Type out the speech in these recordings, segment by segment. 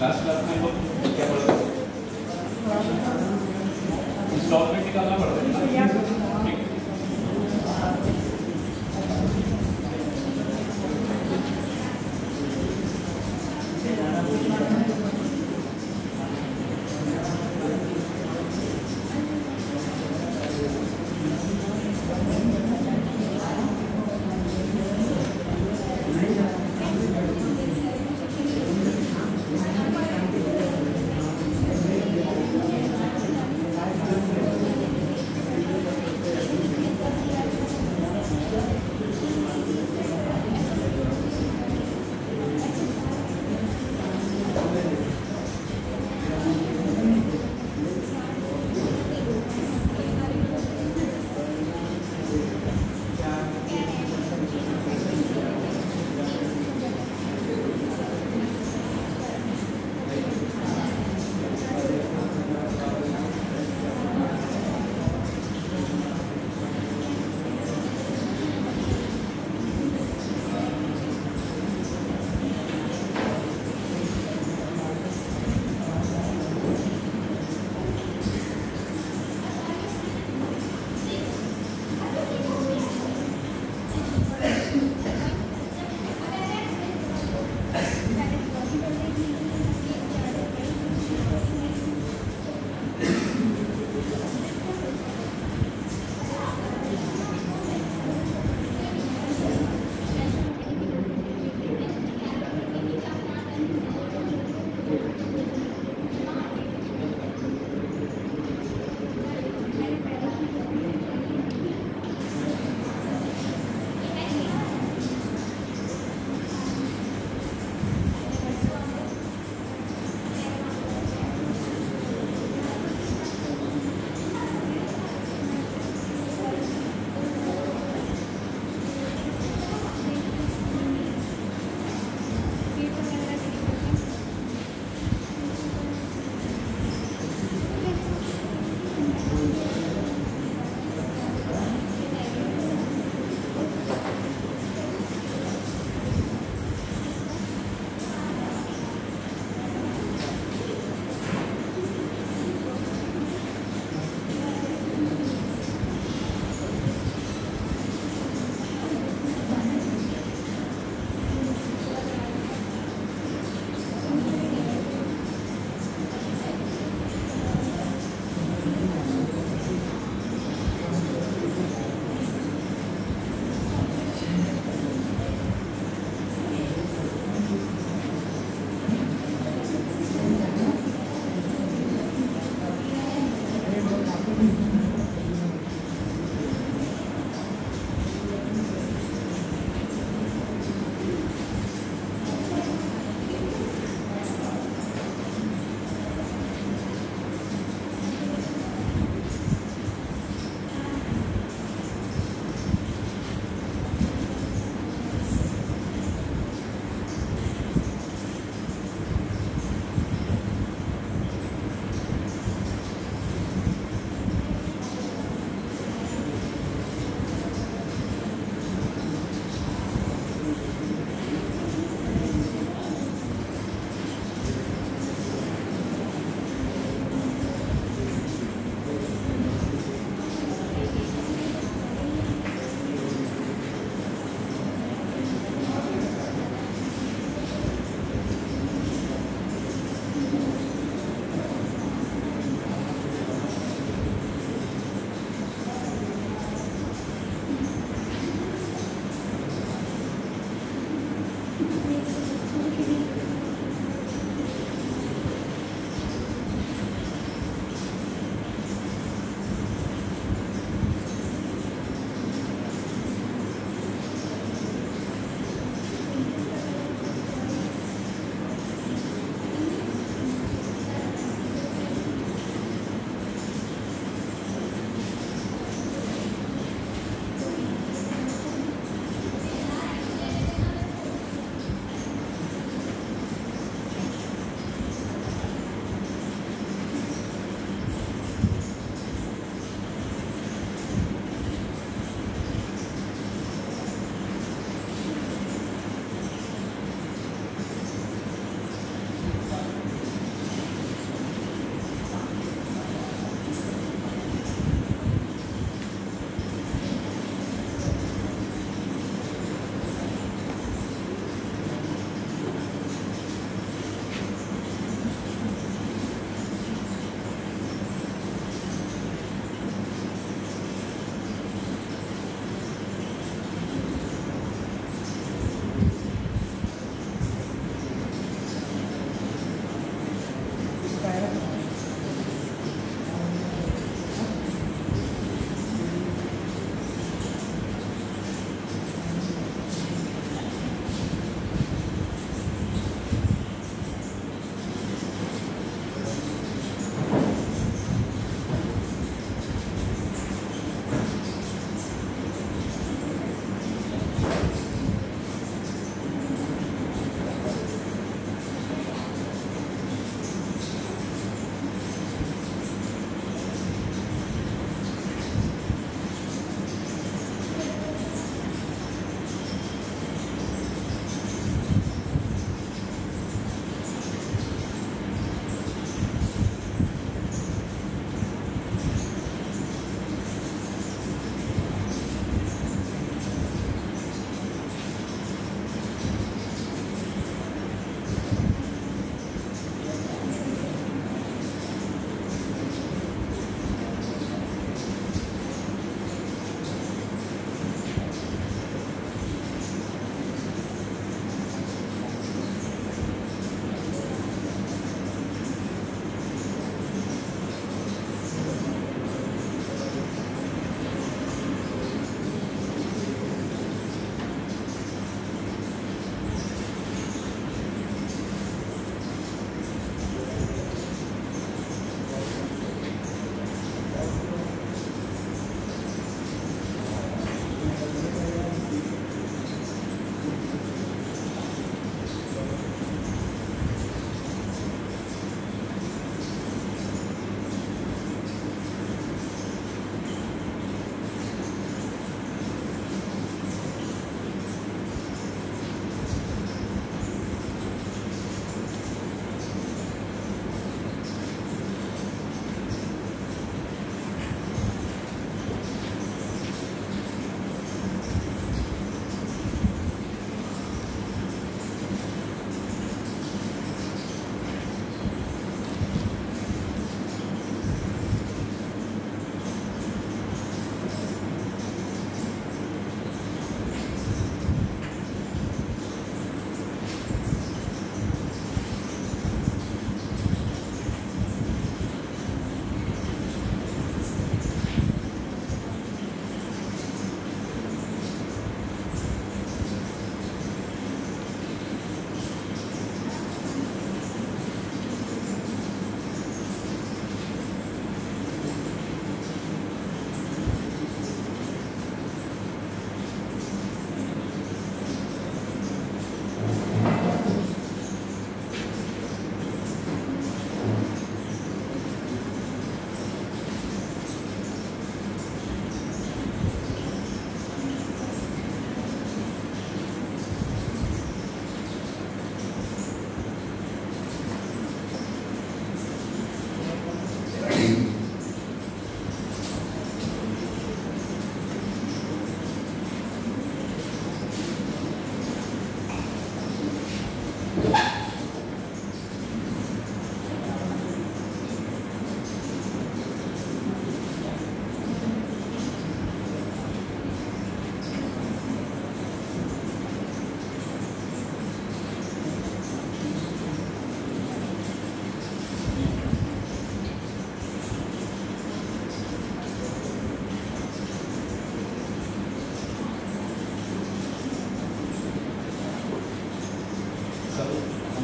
Last class में लोग क्या पढ़ा इंस्टॉलमेंट निकालना पड़ता है ना। ठीक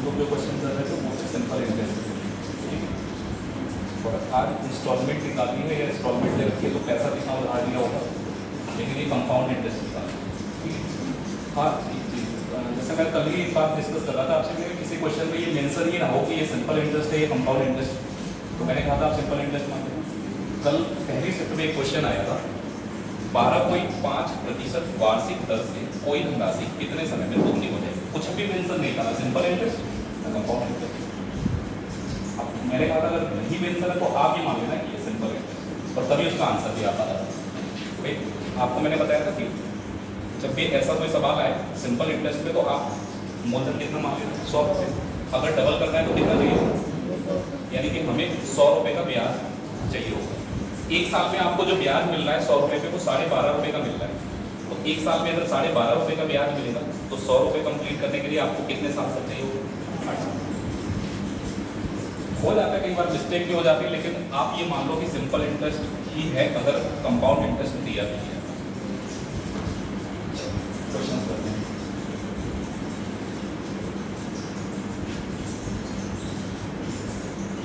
तो जो क्वेश्चन कर रहे थे वो सिंपल इंटरेस्ट, ठीक है। और आज इंस्टॉलमेंट निकालनी है या इंस्टॉलमेंट दे रखी है तो पैसा कितना उधार लिया होगा, लेकिन ये कंपाउंड इंटरेस्ट निकालना, ठीक है। हाँ, जैसे मैं कल ही एक बात डिस्कस कर रहा था आपसे कि किसी क्वेश्चन में ये मेंशन ही ना हो कि ये सिंपल इंटरेस्ट है, ये कंपाउंड इंटरेस्ट, तो मैंने कहा था आप सिंपल इंटरेस्ट मानते हैं। कल पहली शिफ्ट में एक क्वेश्चन आया था, 12.5% वार्षिक दर से कोई धनराशि कितने समय में दोगुनी हो जाएगी, कुछ भी मेंशन नहीं था, सिंपल इंटरेस्ट या कंपाउंड इंटरेस्ट। अब मैंने कहा था अगर नहीं मेंशन है तो आप ही मान लेना कि ये सिंपल इंटरेस्ट, और तभी उसका आंसर भी आता था। भाई आपको मैंने बताया था कि जब भी ऐसा कोई सवाल आए सिंपल इंटरेस्ट पे तो आप मूलधन कितना मान लेना, 100 रुपये। अगर डबल करना है तो कितना चाहिए, यानी कि हमें 100 रुपये का ब्याज चाहिए होगा। एक साल में आपको जो ब्याज मिल रहा है 100 रुपये पे, वो 12.5 रुपये का मिल रहा है। तो एक साल में अगर 12.5 रुपये का ब्याज मिलेगा तो 100 रुपये कंप्लीट करने के लिए आपको कितने साल तक चाहिए होगा, 8 साल। हो जाता है कई बार मिस्टेक भी हो जाती है, लेकिन आप ये मान लो कि सिंपल इंटरेस्ट ही है अगर कंपाउंड इंटरेस्ट दिया भी है। क्वेश्चन करते हैं।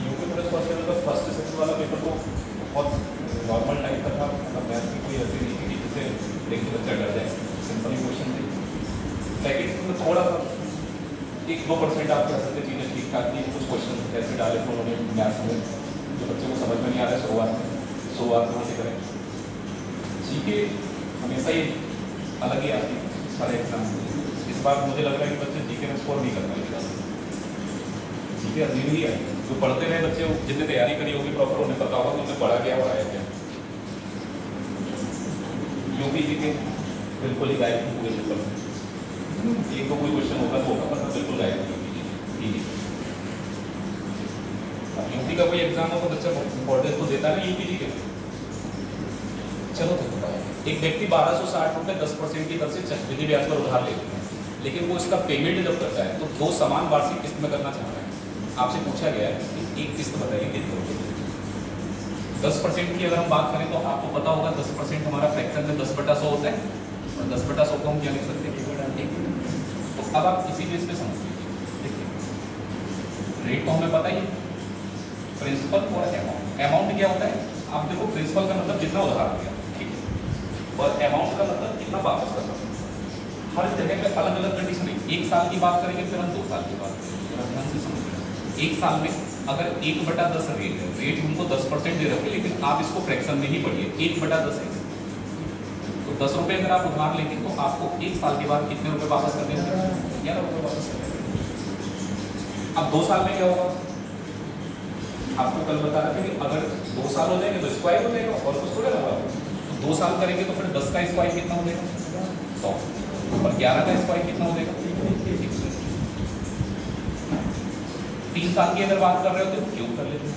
यूपी प्लस फर्स्ट सेक्शन वाला पेपर तो बहुत नॉर्मल टाइप का था, मतलब मैथ की कोई ऐसी नहीं थी कि जिसे देख के बच्चा डर जाए, सिंपल ही क्वेश्चन थे। सेकेंड में थोड़ा सा 1-2% आप कह सकते चीज़ें ठीक ठाक थी, कुछ क्वेश्चन ऐसे डाले थे उन्होंने मैथ्स में जो बच्चे को समझ में नहीं आ रहा है, शुरुआत कहाँ से करें। जीके हमेशा ही अलग ही आती है सारे एग्जाम में। इस बार मुझे लग रहा है कि बच्चे जीके में स्कोर नहीं कर पाएंगे, जीके अजीब ही आई, जो पढ़ते रहे बच्चे जितने तैयारी करी होगी प्रॉपर उन्हें पता होगा कि उन्हें पढ़ा क्या और आया क्या। यूपी जीके बिल्कुल ही गायब हुए पेपर में, एक तो कोई क्वेश्चन होगा तो होगा, मतलब बिल्कुल गायब यूपी। अब यूपी का कोई एग्जाम हो तो बच्चा इम्पोर्टेंस तो देता है ना यूपी जीके। चलो तो एक व्यक्ति 1260 रुपये 10% की दर से चक्रवृद्धि ब्याज पर उधार लेते हैं, लेकिन वो इसका पेमेंट जब करता है तो 2 समान वार्षिक किस्त में करना चाहता है। आपसे पूछा गया है कि एक किस्त बताइए कितने रुपये। 10% की अगर हम बात करें तो आपको पता होगा 10% हमारा फ्रैक्शन में 10/100 होता है, और 10/100 को हम क्या लिख सकते हैं। तो अब आप इसी बेस पे समझ लीजिए, देखिए रेट तो हमें पता ही है, प्रिंसिपल और अमाउंट। अमाउंट क्या होता है, आप देखो प्रिंसिपल का मतलब कितना उधार हो गया, ठीक है, और अमाउंट का मतलब कितना वापस करना। हर जगह पे अलग अलग कंडीशन है। 1 साल की बात करेंगे, फिर हम 2 साल की बात करेंगे, ध्यान से समझिए। 1 साल में अगर 1/10 रेट है, रेट उनको 10% दे रहे हो, लेकिन आप इसको फ्रैक्शन में ही पढ़िए, 1/10 है तो 10 रुपये अगर आप उधार लेंगे तो आपको 1 साल के बाद कितने रुपए वापस कर देंगे, 11 रुपये वापस कर देंगे। अब 2 साल में क्या होगा, आपको कल बता रहे थे कि अगर 2 साल हो जाएंगे तो स्क्वायर हो जाएगा, और कुछ थोड़ा होगा। तो 2 साल करेंगे तो फिर 10 का स्क्वायर कितना हो जाएगा, 100, और 11 का स्क्वायर कितना हो जाएगा, 3 साल की अगर बात कर रहे हो तो क्यों कर लेते हैं,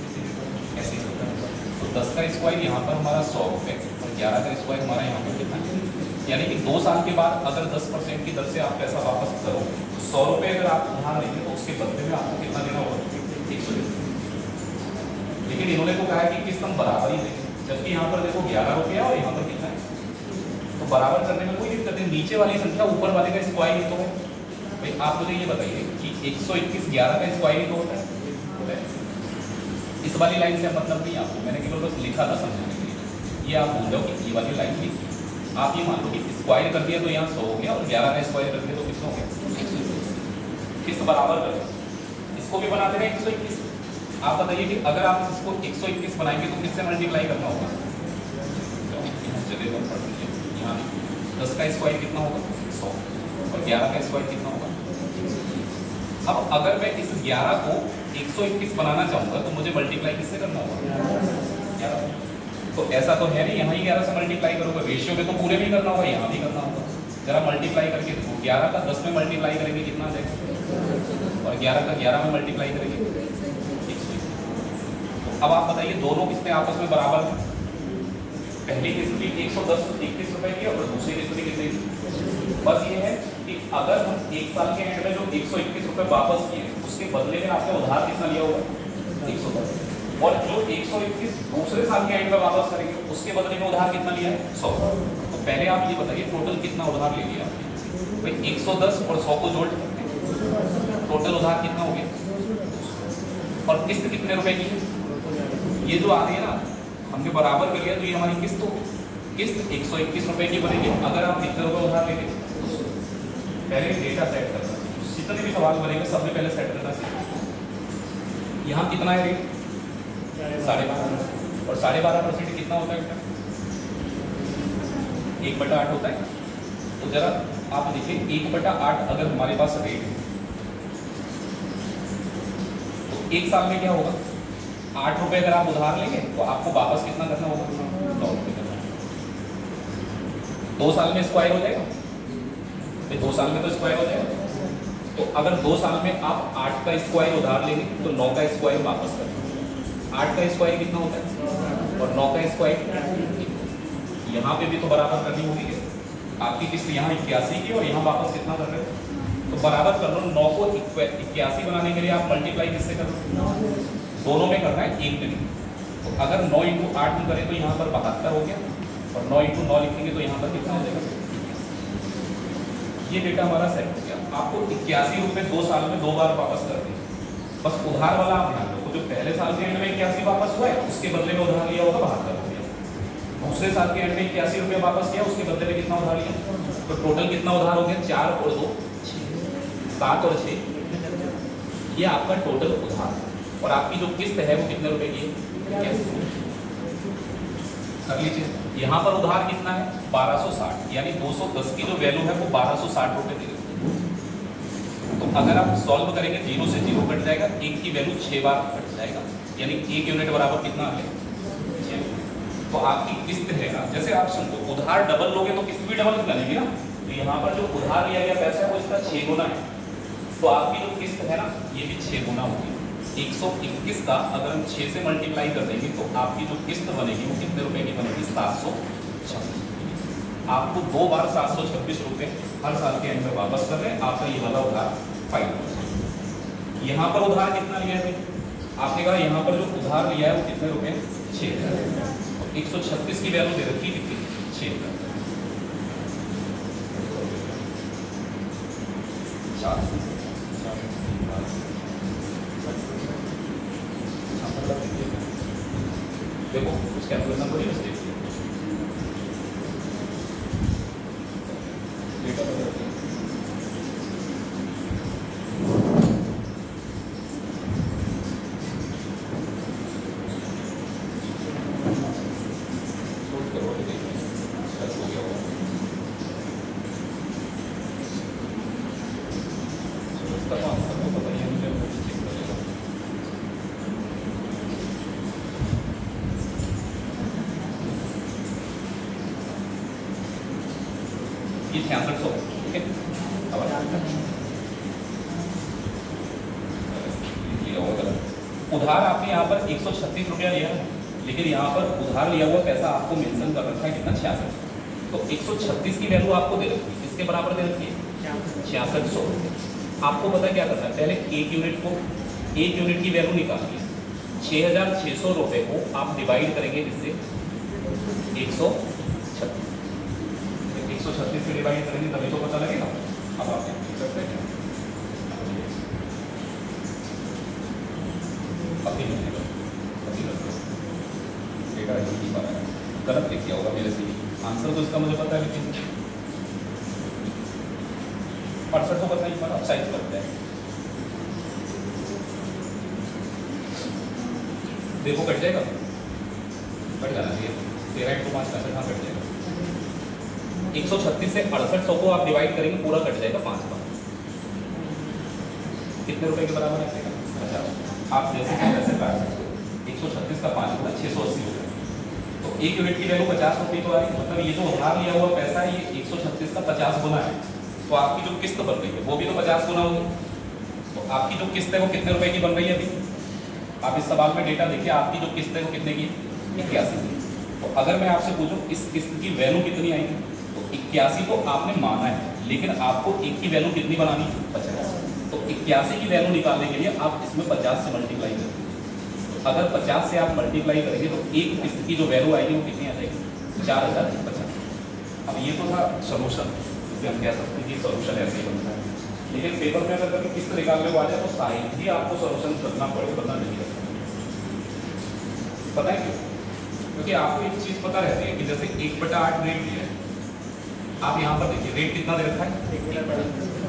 ऐसे ही होता है। तो 10 का स्क्वायर यहाँ पर हमारा 100 रुपये, और 11 का स्क्वायर हमारा यहाँ पर कितना, यानी कि 2 साल के बाद अगर 10% की दर से आप पैसा वापस करो तो 100 रुपये अगर आप उधार लेंगे तो उसके बदले में आपको कितना देना होगा, 100। लेकिन इन्होंने तो कहा है कि किस्त हम बराबर ही देंगे, जबकि यहाँ पर देखो 11 रुपये और यहाँ पर कितना है, तो बराबर करने में कोई दिक्कत नहीं। नीचे वाली संख्या ऊपर वाले का स्क्वायर ही तो है। भाई आप मुझे ये बताइए कि 121 11 का स्क्वायर ही तो होता है। इस वाली लाइन से मतलब नहीं आपको, मैंने केवल बस लिखा था समझने के लिए। ये आप भूल जाओ कि ये वाली लाइन लिखी, आप ये मान लो कि स्क्वायर कर दिया तो यहाँ 100 हो गया, और 11 का स्क्वायर कर दिया तो कितना हो गया, किस्त बराबर कर दिया। इसको भी बनाते रहे 121। आप बताइए कि अगर आप इसको 121 बनाएंगे तो किससे मल्टीप्लाई करना होगा, चलिए यहाँ 10 का स्क्वायर कितना होगा, 100, और 11 का स्क्वायर कितना होगा। अब अगर मैं इस 11 को 121 बनाना चाहूँगा तो मुझे मल्टीप्लाई किससे करना होगा, 11। तो ऐसा तो है नहीं यहाँ ही 11 से मल्टीप्लाई करूँगा, रेशियो में तो पूरे में करना होगा, यहाँ भी करना होगा। जरा मल्टीप्लाई करके देखो, 11 का 10 में मल्टीप्लाई करेंगे कितना आ जाएगा, और 11 का 11 में मल्टीप्लाई करेंगे 121। तो अब आप बताइए दोनों किस्तें आपस में बराबर हैं। पहली किस्त भी 121 रुपये की, और दूसरी किस्त भी कितनी थी। बस ये है कि अगर हम 1 साल के एंड में जो 121 रुपये वापस किए उसके बदले में आपने उधार कितना लिया होगा, 110, और जो 121 दूसरे साल के एंड में वापस करेंगे उसके बदले में उधार कितना लिया है, 100। तो पहले आप ये बताइए टोटल कितना उधार ले लिया आपने। भाई 110 और 100 को जोड़ सकते हैं, टोटल उधार कितना हो गया, और किस्त कितने रुपए की है, ये जो आ रही है ना हमने बराबर कर लिया, तो ये हमारी किस्त हो, किस्त 121 रुपए की बनेगी। अगर आप कितने रुपए उधार लेंगे, पहले डेटा सेट करना, जितने भी सवाल बनेंगे सब में पहले सेट करना सीखो। यहाँ कितना है रेट, 12.5, और 12.5% कितना होता है बेटा, 1/8 होता है। तो जरा आप देखिए 1/8 अगर हमारे पास रेट है तो एक साल में क्या होगा, 8 रुपए अगर आप उधार लेंगे तो आपको वापस कितना करना होगा, 9 रुपए करना। 2 साल में स्क्वायर हो जाएगा, 2 साल में तो स्क्वायर हो जाएगा। तो अगर 2 साल में आप 8 का स्क्वायर उधार लेंगे तो 9 का स्क्वायर वापस करेंगे। 8 का स्क्वायर कितना होता है और 9 का स्क्वायर, यहाँ पे भी तो बराबर करनी होगी। आपकी किस्त यहाँ 81 की और यहाँ वापस कितना कर रहे हो, तो बराबर कर लो। 9 को 81 बनाने के लिए आप मल्टीप्लाई किससे कर लो, दोनों में करना है, एक में नहीं। तो अगर 9 × 8 में करें तो यहाँ पर 72 हो गया, और 9 × 9 लिखेंगे तो यहाँ पर कितना हो जाएगा। ये डेटा हमारा सेट हो गया। आपको 81 रुपये 2 साल में 2 बार वापस कर दें, बस उधार वाला आप ध्यान रखो। जो पहले साल के एंड में 81 वापस हुआ है उसके बदले में उधार लिया होगा 72 रुपया। दूसरे साल के एंड में 81 रुपये वापस किया, उसके बदले में कितना उधार लिया, तो टोटल कितना उधार हो गया, 4 और 2 7 और 6, ये आपका टोटल उधार। और आपकी जो किस्त है वो कितने रुपए की है, कर लीजिए। यहाँ पर उधार कितना है 1260, यानी 210 की जो वैल्यू है वो 1260 रुपए दी गई। तो अगर आप सॉल्व करेंगे 0 से 0 कट जाएगा, 1 की वैल्यू 6 बार कट जाएगा, यानी 1 यूनिट बराबर कितना आ गया, 6। तो आपकी किस्त है ना, जैसे आप समझो उधार डबल लोगे तो किस्त भी डबल बनेगी ना। तो यहाँ पर जो उधार लिया गया पैसा है वो इसका 6 गुना है, तो आपकी जो किस्त है ना ये भी 6 गुना होगी। 121 का अगर हम 6 से मल्टीप्लाई कर देंगे तो आपकी जो किस्त बनेगी वो कितने रुपए की बनेगी, 726। आपको 2 बार 726 रुपए हर साल के एंड में वापस कर रहे हैं, आपका ये वाला उधार फाइल। यहाँ पर उधार कितना लिया है, आपने कहा यहाँ पर जो उधार लिया है वो कितने रुपए, 6000। 136 की वैल्यू दे रखी कितनी, 6000। देखो उस कैलकुलेशन को यूज देखिए, ये 6600, ठीक है। उधार आपने यहाँ पर 136 रुपया लिया है, लेकिन यहाँ पर उधार लिया हुआ पैसा आपको मेंशन कर रखा है कितना, 66। तो 136 की वैल्यू आपको दे रखी है, इसके बराबर दे रखी है 6600। आपको पता क्या करना है, पहले 1 यूनिट को, 1 यूनिट की वैल्यू निकालनी है। 6600 रुपये को आप डिवाइड करेंगे इससे 136 से डिवाइड करेंगे तभी तो पता लगेगा। अब आप करते हैं गलत लिख दिया होगा मेरे से, आंसर तो इसका मुझे पता है, लेकिन 68 को पता ही पर साइज करते हैं। देखो कट जाएगा, कट जाना चाहिए, 13 × 5 कट जाएगा। 136 से 6800 को आप डिवाइड करेंगे, पूरा कट जाएगा 5 बार। कितने रुपए के बराबर है, 50। आप जैसे वैसे काट सकते हो, 136 का 5 गुना 680 हो गया। तो 1 यूनिट की वैल्यू 50 रुपये तो आ रही है, मतलब ये जो उधार लिया हुआ पैसा है ये 136 का 50 गुना है। तो आपकी जो किस्त बन रही है वो भी तो 50 गुना होगी। तो आपकी जो किस्त है वो कितने रुपए की बन रही है अभी, आप इस सवाल में डेटा देखिए, आपकी जो किस्त है वो कितने की, 81 की। तो अगर मैं आपसे पूछूं इस किस्त की वैल्यू कितनी आएगी, तो 81 को आपने माना है, लेकिन आपको 1 की वैल्यू कितनी बनानी है, 50। तो 81 की वैल्यू निकालने के लिए आप इसमें 50 से मल्टीप्लाई करेंगे। तो अगर 50 से आप मल्टीप्लाई करेंगे तो एक किस्त की जो वैल्यू आएगी वो कितनी आ जाएगी, 4050। अब ये तो था सोल्यूशन, जिससे हम कह सकते हैं कि सोल्यूशन ऐसे ही बनता है। लेकिन पेपर में अगर कभी किस्त निकालने को आ जाए तो साइड ही आपको सोल्यूशन करना पड़े, वरना नहीं रखना। पता है क्यों? क्योंकि आपको एक चीज पता रहती है कि जैसे 1/8 रेट दिया है, आप यहाँ पर देखिए रेट कितना दे रखा है,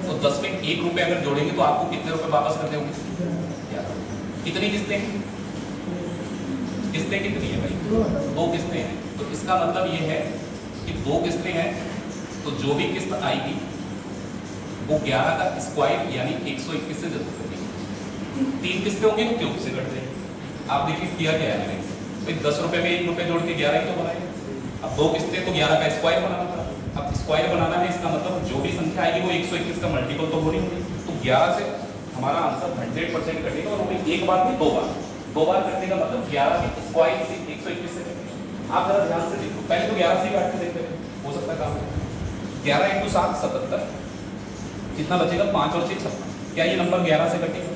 तो 10 में 1 रुपये अगर जोड़ेंगे तो आपको कितने रुपए वापस करने होंगे? कितनी किस्तें हैं? किस्तें कितनी है भाई? 2 किस्तें हैं। तो इसका मतलब ये है कि 2 किस्तें हैं, तो जो भी किस्त आएगी वो 11 का स्क्वायर यानी 121 से जरूर करेगी। 3 किस्तें होंगी तो क्यों से कट देंगे? आप देखिए किया क्या है मैंने, भाई 10 रुपये में 1 रुपये जोड़ के 11 ही तो बनाएंगे। अब 2 किस्तें तो 11 का स्क्वायर बनाना पड़ा। अब स्क्वायर बनाना है, इसका मतलब जो भी संख्या आएगी वो 121 का मल्टीपल तो हो रही होगी। तो 11 से हमारा आंसर 100% कटेगा, और वो एक बार नहीं 2 बार, 2 बार कटने का मतलब 11 के स्क्वायर से 121 से कटेगा। आप जरा ध्यान से देखो, पहले तो 11 से ही काट के देखते हैं, हो सकता है काम 11 × 7 77, कितना बचेगा? 5 और 6 56। क्या ये नंबर 11 से कटेगा?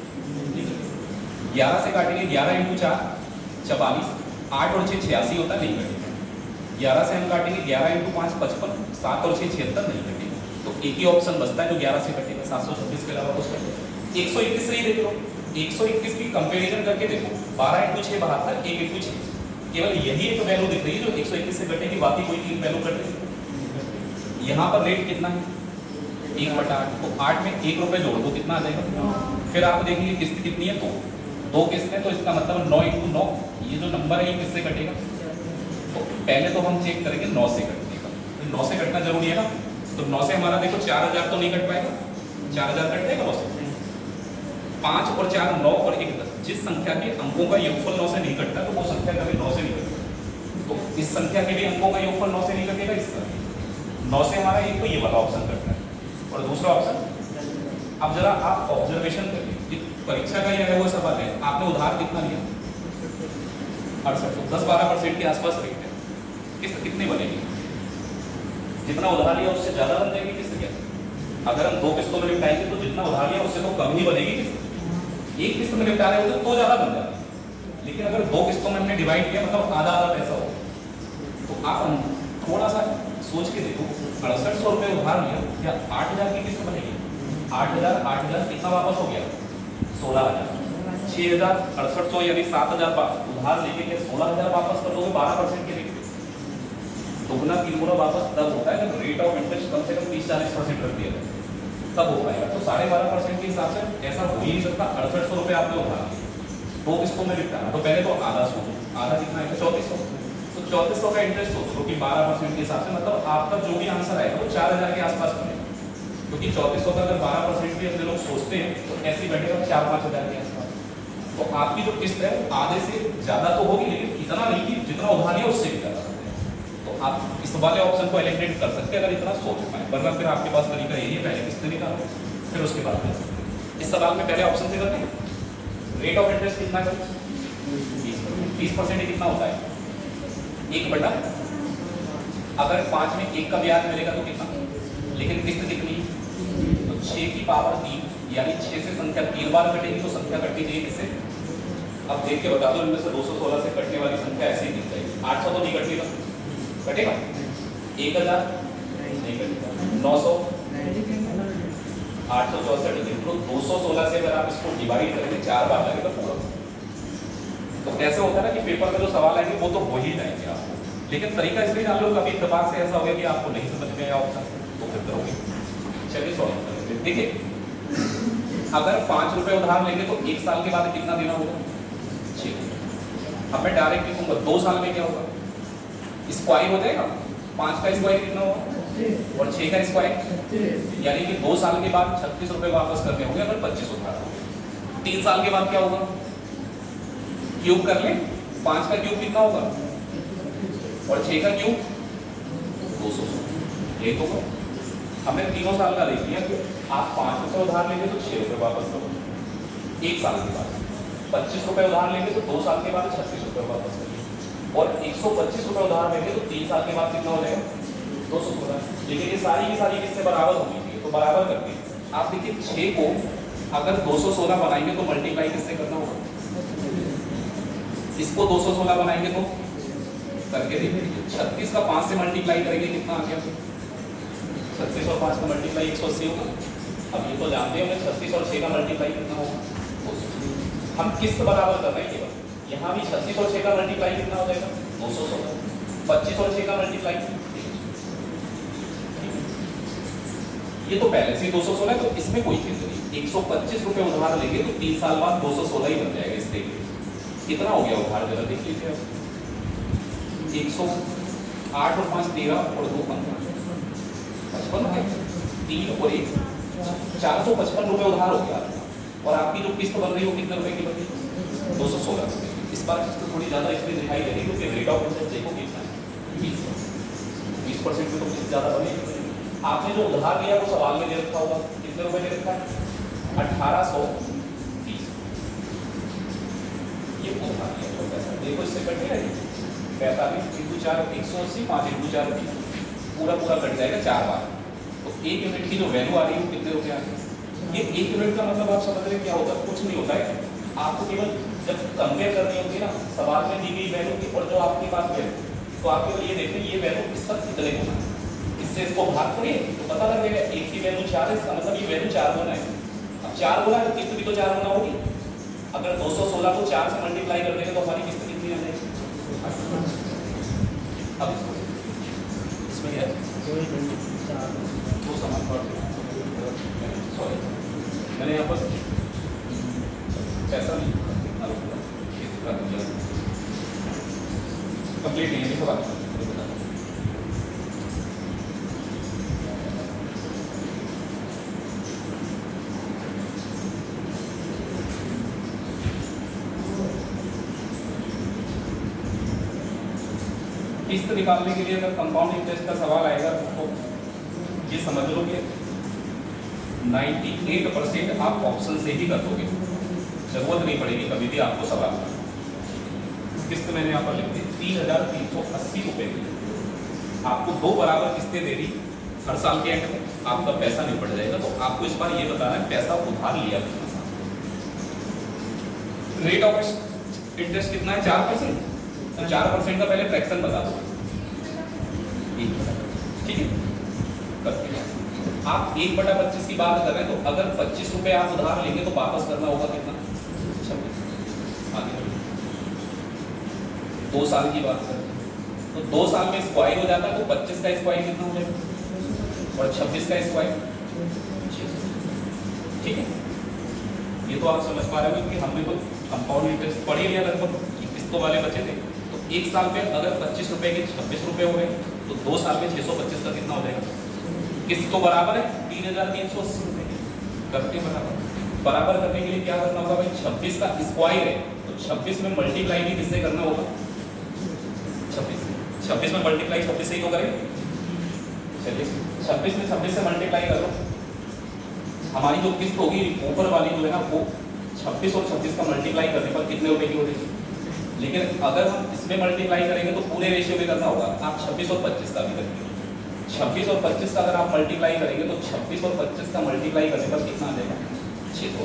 11 से काटेंगे, 11 × 4 44, 8 और 6 86 होता है, नहीं कटेगा। 11 से हम काटेंगे, 11 × 5 55, 7 और 6 76, नहीं कटेगा। तो एक ही ऑप्शन बचता है जो 11 से कटेगा, 736 के अलावा कुछ कटेगा। 121 से ही देख लो, 121 की कंपेरिजन करके देखो, 12 × 6 72, 1 × 6, केवल यही एक वैल्यू दिख रही है जो 121 से कटेगी, बाकी कोई 3 वैल्यू कट रही है। यहाँ पर रेट कितना है? 1/8, तो 8 में 1 रुपये जोड़ दो, कितना आ जाएगा? फिर आप देखेंगे किस्त कितनी है, तो 2 किस्तें, तो इसका मतलब 9 × 9, ये जो नंबर है ये किससे कटेगा? तो पहले तो हम चेक करेंगे 9 से कटेगा, 9 से कटना जरूरी है ना। तो 9 से हमारा देखो 4000 तो नहीं कट पाएगा, 4000 कट जाएगा 9 से। 5 और 4 9 और 1 10, जिस संख्या के अंकों का योगफल 9 से नहीं कटता तो वो संख्या कभी 9 से नहीं कटेगी। तो इस संख्या के भी अंकों का योगफल 9 से नहीं कटेगा, इसका 9 से हमारा एक तो ये वाला ऑप्शन कटना है, और दूसरा ऑप्शन, अब जरा आप ऑब्जर्वेशन करिए कि परीक्षा का यह है वो सवाल है, आपने उधार कितना लिया? 68, तो 10-12% के आसपास रेट है। किस्त कितनी बनेगी? जितना उधार लिया उससे ज्यादा बन जाएगी किस्त क्या? अगर हम 2 किस्तों में निपटाएंगे तो जितना उधार लिया उससे तो कम ही बनेगी किस्त। 1 किस्त में निपटा रहे होते तो ज्यादा बन जाती है, लेकिन अगर 2 किस्तों में हमने डिवाइड किया मतलब आधा आधा पैसा हो, तो आप थोड़ा सा सोच के देखो, 6800 रुपये उधार लिया या 8000 की किस्त बनेगी? 8000 कितना वापस हो गया? 16000। 6000 6800 यानी 7000 उधार लेके के 16000 वापस कर दोगे 12% के रेट पे। दुगना 3 गुना वापस तब होता है जब रेट ऑफ इंटरेस्ट कम से कम 30-40% रख दिया जाए, तब हो पाएगा। तो 12.5% के हिसाब से ऐसा हो ही नहीं सकता। 6800 रुपये आपने उधार लिए, 2 किस्तों में निपटाना, तो पहले तो आधा सोचो, आधा कितना है? 3400। तो 3400 का इंटरेस्ट सोचो, क्योंकि 12% के हिसाब से मतलब आपका जो भी आंसर आएगा वो 4000 के आसपास बनेगा, क्योंकि 3400 का अगर 12% भी अपने लोग सोचते हैं तो ऐसे ही बैठेगा 4-5 हज़ार के आसपास। तो आपकी जो किस्त है आधे से ज्यादा तो होगी, लेकिन इतना नहीं कि जितना उधार लिया उससे भी ज्यादा। तो आप इस वाले ऑप्शन को एलिमिनेट कर सकते हैं अगर इतना सोच पाए, वरना फिर आपके पास तरीका यही है, पहले किस्त निकालो फिर उसके बाद कर सकते हैं। इस सवाल में पहले ऑप्शन से करते हैं। रेट ऑफ इंटरेस्ट कितना है? 20% कितना होता है? 1/, अगर 5 में 1 का ब्याज मिलेगा तो कितना? लेकिन किस्त कितनी? तो 6 की पावर 3, यानी 6 से संख्या 3 बार कटेगी, तो संख्या कटनी चाहिए किससे? अब देख के बता दो, इनमें से 216 से कटने वाली संख्या ऐसे ही दिख जाएगी। 800 तो नहीं कटेगा, कटेगा? 1000 नहीं कटेगा, 900 864, तो 216 से अगर आप इसको डिवाइड करेंगे 4 बार लगेगा पूरा। तो ऐसे होता है ना कि पेपर में जो सवाल आएंगे वो तो हो ही जाएंगे आपको, लेकिन तरीका इसलिए जान लो, कभी इत्तेफाक से ऐसा हो गया कि आपको नहीं समझ में आया ऑप्शन तो फिर करोगे। चलिए सॉल्व करेंगे। देखिए अगर 5 रुपये उधार लेंगे तो 1 साल के बाद कितना देना होगा? 6। अब मैं डायरेक्ट लिखूंगा 2 साल में क्या होगा? स्क्वायर हो जाएगा। 5 का स्क्वायर कितना होगा और 6 का स्क्वायर, यानी कि 2 साल के बाद 36 रुपये वापस करने होंगे अगर 25 उधार होंगे। 3 साल के बाद क्या होगा? क्यूब कर लें, 5 का क्यूब कितना होगा और 6 का क्यूब 200। ये तो हमने 3 साल का देख लिया कि आप 5 रुपये उधार लेंगे तो 6 रुपये वापस करोगे 1 साल के बाद, 25 रुपये उधार लेंगे तो 2 साल के बाद 36 रुपये वापस करेंगे, और 125 रुपये उधार लेंगे तो 3 साल के बाद कितना हो जाएगा? 216। लेकिन ये सारी की सारी किससे बराबर होनी चाहिए, तो बराबर करके आप देखिए 6 को अगर 216 बनाएंगे तो मल्टीप्लाई किससे करना होगा? इसको 216 बनाएंगे तो करके देखिए 36 का 5 से मल्टीप्लाई करेंगे कितना आ गया? 36 और 5 का मल्टीप्लाई 180 होगा। अब ये तो जानते हैं 36 और 6 का मल्टीप्लाई कितना होगा, 200। हम किस्त बराबर कर रहे हैं केवल, यहाँ भी 36 और 6 का मल्टीप्लाई कितना हो जाएगा, 216। 25 और 6 का मल्टीप्लाई, ये तो पहले से 216 है, तो इसमें कोई चीज नहीं। 125 रुपए उधार लेंगे तो 3 साल बाद 216 ही बन जाएगा। इस तरीके कितना हो गया उधार, जरा देख लीजिए। 108 और 5 13 और 2 15 55 है, 3 और 1 455 रुपए उधार हो गया। और आपकी जो किस्त बन रही है वो कितने रुपए की बन रही है, 216 रुपए। इस बार किस्त थोड़ी ज्यादा इसमें दिखाई दे रही है क्योंकि रेट ऑफ इंटरेस्ट देखो कितना है, 20% में तो किस्त ज्यादा बनेगी। आपने जो उधार लिया वो सवाल में दे रखा होगा, कितने रुपए दे रखा है, 1830। ये उधार लिया तो पैसा देखो, इससे कटेगा 45 × 4 180, 5 × 4 20, पूरा कट जाएगा 4 बार। तो 1 यूनिट की जो वैल्यू आ रही है वो कितने रुपए आ रही है। ये 1 यूनिट का मतलब आप समझ रहे हैं क्या होता है, कुछ नहीं होता है। आपको केवल जब कंपेयर करनी होगी ना सवाल में दी गई वैल्यू की और जो आपके पास वैल्यू, तो आप केवल ये देखें ये वैल्यू किस तक कितने गुना है, इससे इसको भाग करिए तो पता लग जाएगा। 1 की वैल्यू 4 है, इसका मतलब ये वैल्यू 4 गुना है। अब 4 गुना है तो किस्त भी तो 4 गुना होगी। अगर 216 को 4 से मल्टीप्लाई कर देंगे तो हमारी किस्त कितनी आ जाएगी। अब इसमें है वो समान पड़, सॉरी मैंने यहाँ पर ऐसा नहीं कंप्लीट नहीं है सवाल। किस्त निकालने के लिए अगर कंपाउंड इंटरेस्ट का सवाल आएगा तो ये समझ लो कि 98% आप ऑप्शन से ही कर दोगे, जरूरत नहीं पड़ेगी कभी भी आपको सवाल। किस्त मैंने यहाँ पर लिख दी 3380 रुपए की, आपको 2 बराबर किस्तें दे दी हर साल के एंड में, आपका पैसा निपट जाएगा। तो आपको इस बार ये बताना है पैसा उधार लिया कितना। रेट ऑफ इंटरेस्ट कितना है, 4%। तो 4% का पहले फ्रैक्शन बता दो, ठीक है। आप 1/25 की बात कर रहे हैं तो अगर 25 रुपए आप उधार लेंगे तो वापस करना होगा कितना, 26। आगे 2 साल की बात करें तो 2 साल में स्क्वायर हो जाता है, तो 25 का स्क्वायर कितना हो जाएगा और 26 का स्क्वायर, ठीक है। ये तो आप समझ पा रहे हो कि हमने तो कंपाउंड इंटरेस्ट पढ़ ही लिया लगभग, किस्तों वाले बचे थे। तो 1 साल में अगर 25 रुपए के 26 रुपए हो गए तो 2 साल में 625 का कितना हो जाएगा। किस्त तो बराबर है 3380 रुपए की, करते बराबर करने के लिए क्या करना होगा भाई, 26 का स्क्वायर है तो 26 में मल्टीप्लाई भी किससे करना होगा, 26 में मल्टीप्लाई 26 से ही तो करें। चलिए 26 में 26 से मल्टीप्लाई कर लो, हमारी जो किस्त होगी ऊपर वाली जो है ना वो 26 और 26 का मल्टीप्लाई करने पर कितने रुपए की हो जाएगी। लेकिन अगर हम इसमें मल्टीप्लाई करेंगे तो पूरे रेशियो में करना होगा, आप 26 और 25 का भी करेंगे। 26 और 25 का अगर आप मल्टीप्लाई करेंगे तो 26 और 25 का मल्टीप्लाई करने पर कितना आ जाएगा, 600।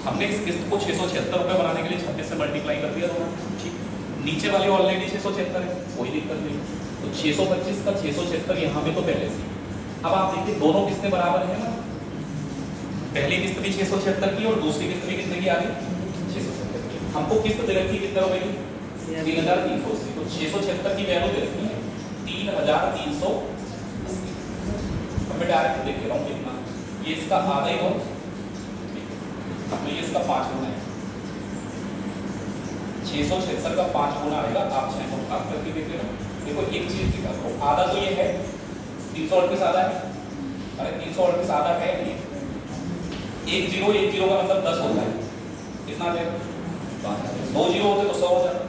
हमने इस किस्त को 676 रुपए बनाने के लिए 26 से मल्टीप्लाई कर दिया दोनों, ठीक। नीचे वाली ऑलरेडी 676 है, कोई दिक्कत नहीं। तो 625 का 676 यहाँ पे तो पहले से। अब आप देखिए दोनों किस्तें बराबर है ना, पहली किस्त भी 676 की और दूसरी किस्त भी कितने की आ रही, 676 की। हमको किस्त दे रखी कितने रुपए की, 3380। तो 676 की वैल्यू दे रखी है 3380। अब मैं डायरेक्ट देख रहा हूँ कितना, ये इसका आधा ही हो, तो ये इसका 5 गुना है। 676 का 5 गुना आएगा, आप चाहे तो आप करके देख लेना। देखो एक चीज दिखा दो, आधा तो ये है 338 आधा है, अरे 338 आधा है नहीं, 1 0 का मतलब 10 होता है, कितना देगा 2 0 होते तो 100 हो जाता।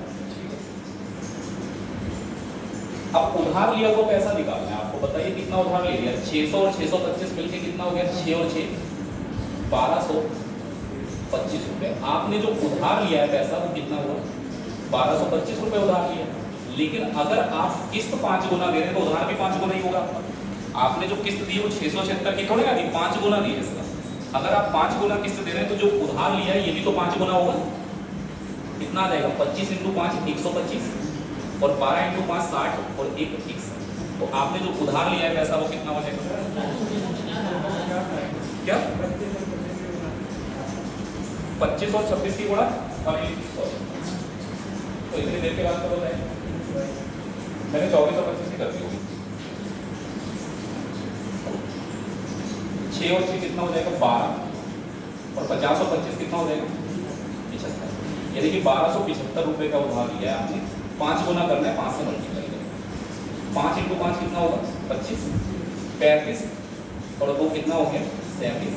अब उधार लिया हुआ पैसा निकालना है, आपको बताइए कितना उधार ले लिया। 600 और 625 मिलके कितना हो गया, 6 और 6 1225 रुपए। आपने जो उधार लिया है पैसा वो कितना हुआ, 1225 रुपए उधार लिया। लेकिन अगर आप किस्त 5 गुना दे रहे हैं तो उधार भी 5 गुना ही होगा। आपने जो किस्त दी वो 676 की थोड़ी ना दी, 5 गुना दी इसका। अगर आप 5 गुना किस्त दे रहे हैं तो जो उधार लिया है ये भी तो 5 गुना होगा। कितना आ जाएगा, 25 × 5 125 और 12 × 5 60 और 1 30। तो आपने जो उधार लिया है पैसा वो कितना हो जाएगा, क्या 25 और 26 की गुणा और तो इतनी देर के बाद कब होता है? मैंने 24 और 25 की कर दी होगी। 6 और 6 कितना हो जाएगा? 12 और 50 और 25 कितना हो जाएगा? 75। यानी कि 1275 रुपए का उधार लिया है आपने। 5 गुना करना है, 5 से मल्टीप्लाई करना है। 5 × 5 कितना होगा? 25, 35 और 2 कितना हो गया? 37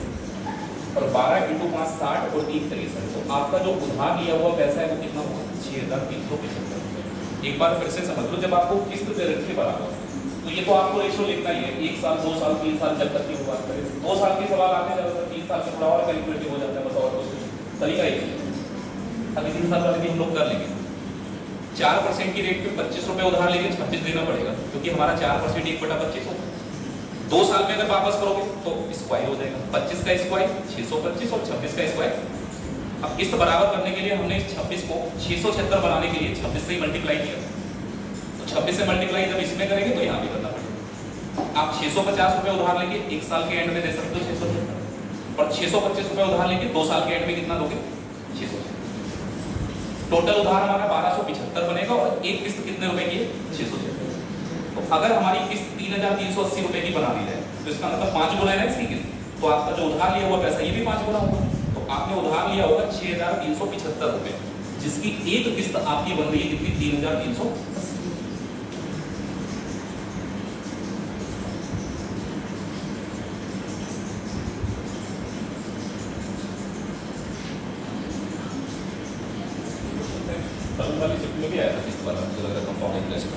और 12 × 5 60 और 3 63। तो आपका जो उधार लिया हुआ पैसा है वो कितना होगा? 6375 रुपये। एक बार फिर से समझ लो, जब आपको किस्त दे रखी बराबर तो ये तो आपको रेशो लिखना ही है। 1 साल 2 साल 3 साल जब तक की बात करें, 2 साल के सवाल आते हैं, 3 साल से थोड़ा और कैलकुलेटिव हो जाता है, बस और कुछ तरीका ही है। अभी 3 साल वाले भी हम लोग कर लेंगे। 4% की रेट पे 25 रुपए उधार लेके 26 देना पड़ेगा, क्योंकि हमारा 4% 1/25 होगा। 2 साल में अगर वापस करोगे तो स्क्वायर हो जाएगा। 25 का स्क्वायर 625 और 26 का स्क्वायर। अब किस्त बराबर करने के लिए हमने 26 को 676 बनाने के लिए 26 से ही मल्टीप्लाई किया। तो 26 से मल्टीप्लाई जब इसमें करेंगे तो यहाँ भी करना पड़ेगा। आप 650 रुपए उधार लेके 1 साल के एंड में दे सकते हो 676, और 625 रुपए उधार लेके 2 साल के एंड में कितना दोगे? 676। टोटल उधार हमारा 1275 बनेगा और एक किस्त कितने रुपए की है? 676। तो अगर हमारी किस्त 3380 रुपए की बना दी जाए तो इसका मतलब 5 गुना है ना इसकी किस्त, तो आपका जो उधार लिया हुआ पैसा ये भी 5 गुना होगा। तो आपने उधार लिया होगा 6375 रुपए, जिसकी एक किस्त आपकी बन रही है कितनी? 3380। वाली शिफ्ट में भी आया था किस्त वाला, मुझे लग रहा है कंपाउंड इंटरेस्ट में।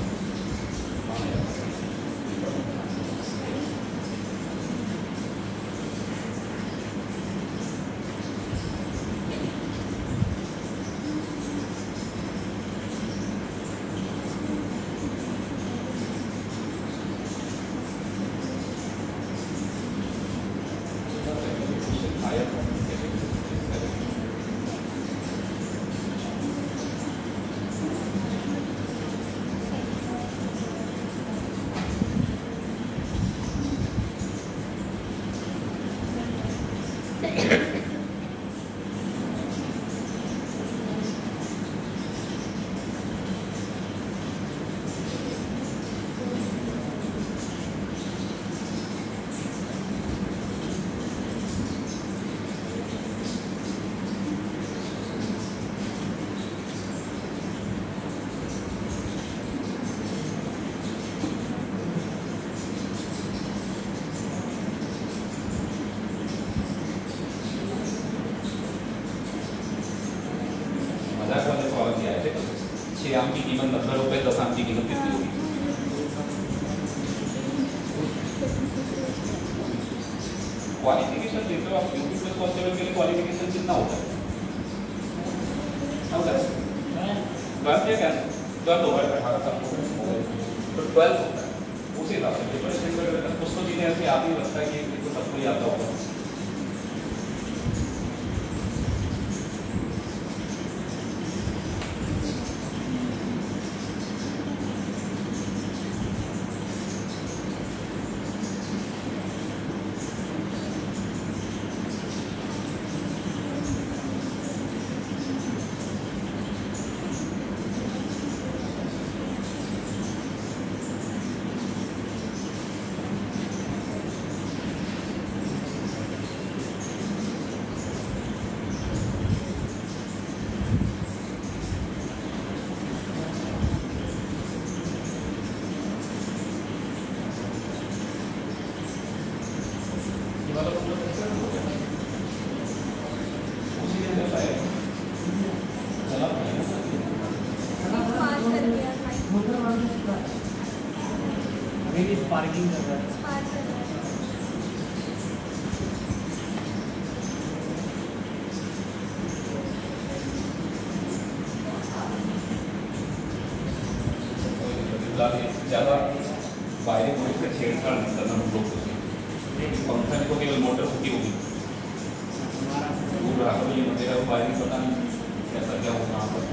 आम की कीमत 90 रुपए, 10 आम की कीमत कितनी होगी? क्वालिफिकेशन देते हो आप यूपी प्लस कांस्टेबल के लिए, क्वालिफिकेशन कितना होता है? 12 या क्या? 12 होगा, 18 साल तो 12 होता है। उसी हिसाब से पेपर स्टेट वगैरह कुछ तो चीज़ें ऐसी आती लगता है कि तो सबको ही आता होगा। पार्किंग कर रहा है। ज़्यादा बाहरी मुल्क से छेड़छाड़ नहीं करना हम लोग को, पंखा को केवल मोटर होती होगी, वो ग्राहकों ये बतेगा वो बाहरी पता नहीं कैसा क्या होगा वहाँ पर।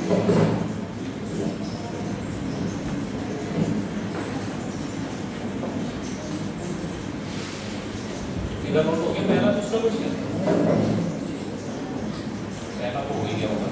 इधर नोट हो गया पहला दूसरा क्वेश्चन, पहला तो हो ही गया होगा।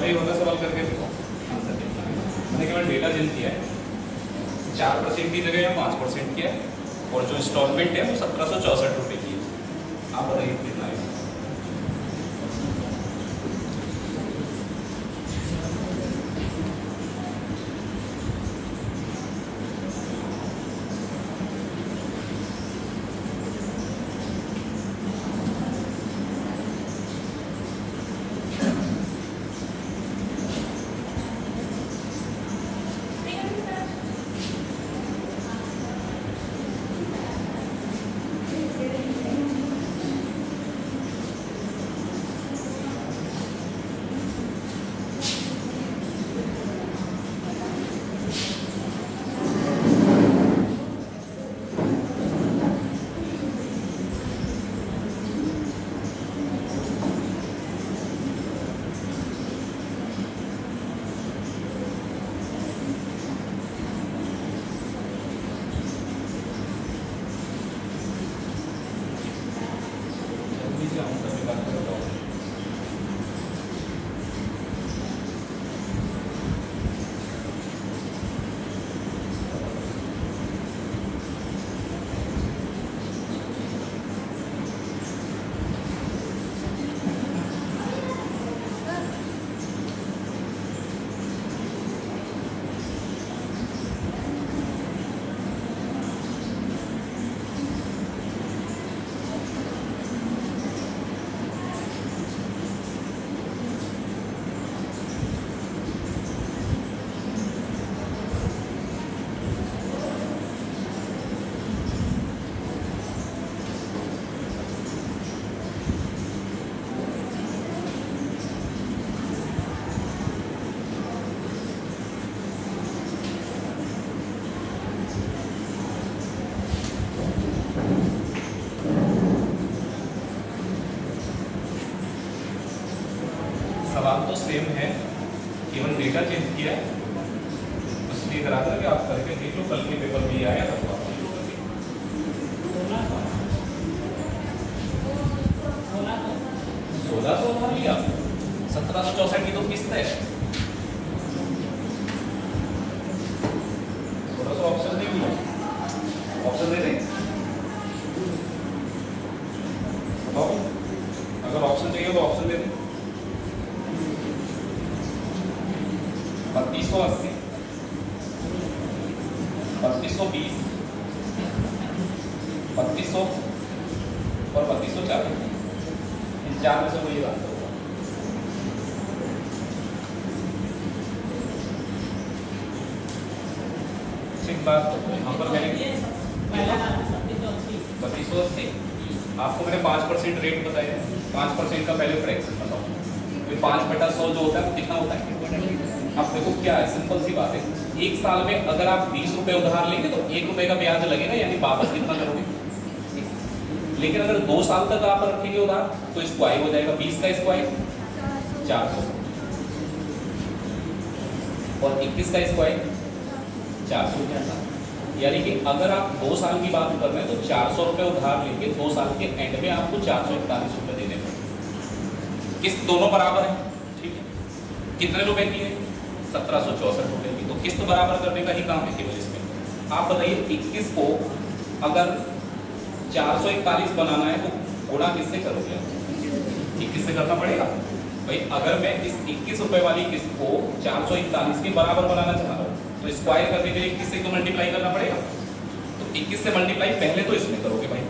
सही होता सवाल करके देखो, आंसर कितना है। मैंने केवल डेटा चेंज किया है, 4% की जगह या 5% किया है, और जो इंस्टॉलमेंट है वो 1764 रुपये की है। आप बताइए कितना है। सवाल तो सेम है, केवल डेटा चेंज किया है, इसलिए करा था कि आप करके देख लो, कल के पेपर में आया था तो आप 1600 मान लिया, 1764 की तो किस्त है। थोड़ा सा ऑप्शन देंगे, ऑप्शन दे दें, बताओ अगर ऑप्शन चाहिए तो ऑप्शन दे दें। 3280, 3220, 3200 और 3240, इन चार में से कोई बात होगा। ठीक बात, यहाँ पर मैंने 3280, आपको मैंने 5% रेट बताया, 5% का पहले फ्रैक्शन बताओ, 5/100 जो होता है वो कितना होता है। अब देखो क्या है, सिंपल सी बात है, एक साल में अगर आप 20 रुपए उधार लेंगे तो 1 रुपए का ब्याज लगेगा, यानी वापस कितना करोगे। लेकिन अगर 2 साल तक आप रखेंगे उधार तो स्क्वायर हो जाएगा, 20 का स्क्वायर 400 और 21 का स्क्वायर 400, यानी कि अगर आप 2 साल की बात कर रहे हैं तो 400 रुपए उधार लेंगे, 2 साल के एंड में आपको 441 रुपए देने पड़ेंगे। किस्त दोनों बराबर है, ठीक है। कितने रुपए की है, 1764 रुपए की, तो किस्त बराबर करने का ही काम है केवल इसमें। आप बताइए 21 को अगर 441 बनाना है तो गुणा किससे करोगे, 21 से करना पड़ेगा भाई। अगर मैं इस 21 रुपए वाली किस्त को 441 के बराबर बनाना चाह रहा हूँ तो स्क्वायर करने के लिए 21 से तो मल्टीप्लाई करना पड़ेगा, तो 21 से मल्टीप्लाई पहले तो इसमें करोगे भाई,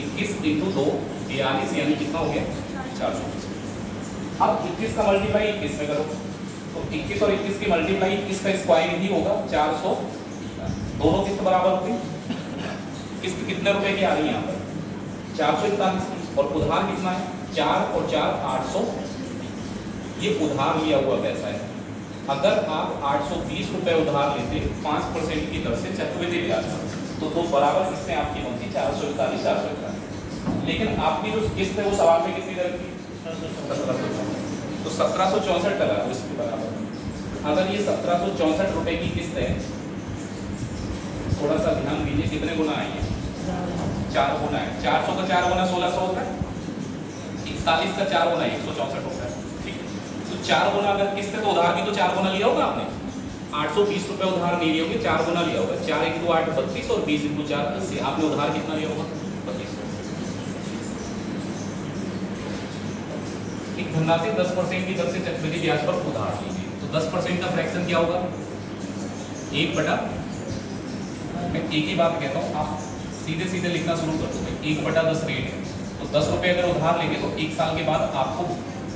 21 × 2 42, यानी कितना हो गया 420। अब 21 का मल्टीप्लाई 21 में करो तो 21 और 21 की मल्टीप्लाई 21 का स्क्वायर ही होगा 400, दोनों किस्त बराबर होगी। किस्त कितने रुपए की आ रही है यहाँ पर 441 की, और उधार कितना है 4 और 4 800, ये उधार लिया हुआ पैसा है। अगर आप 820 रुपए उधार लेते 5% की दर से चक्रवृद्धि ब्याज तो बराबर किस्तें आपकी बनती 441 441, लेकिन आपकी जो किस्त है वो सवाल में कितनी दर की 1764, तो 1764 लगा दो इसके बराबर। अगर ये 1764 रुपए की किस्त है, थोड़ा सा ध्यान दीजिए कितने गुना आई है, 4 गुना है। 400 का 4 गुना 1600 होता है, 41 का 4 गुना 164 होता है, ठीक है। तो 4 गुना अगर किस्त है तो उधार भी तो 4 गुना लिया होगा आपने। 820 रुपए उधार नहीं लिए होंगे, 4 गुना लिया होगा। 4 × 8 32 और 20 × 4 80। आपने उधार कितना लिया होगा? 32। एक धनराशि 10% की दर से चक्रवृद्धि ब्याज पर उधार लीजिए, तो 10% का फ्रैक्शन क्या होगा? 1 बटा, मैं एक ही बात कहता हूँ, आप सीधे सीधे लिखना शुरू कर दो। 1/10 रेट है, तो 10 रुपए अगर उधार लेंगे तो 1 साल के बाद आपको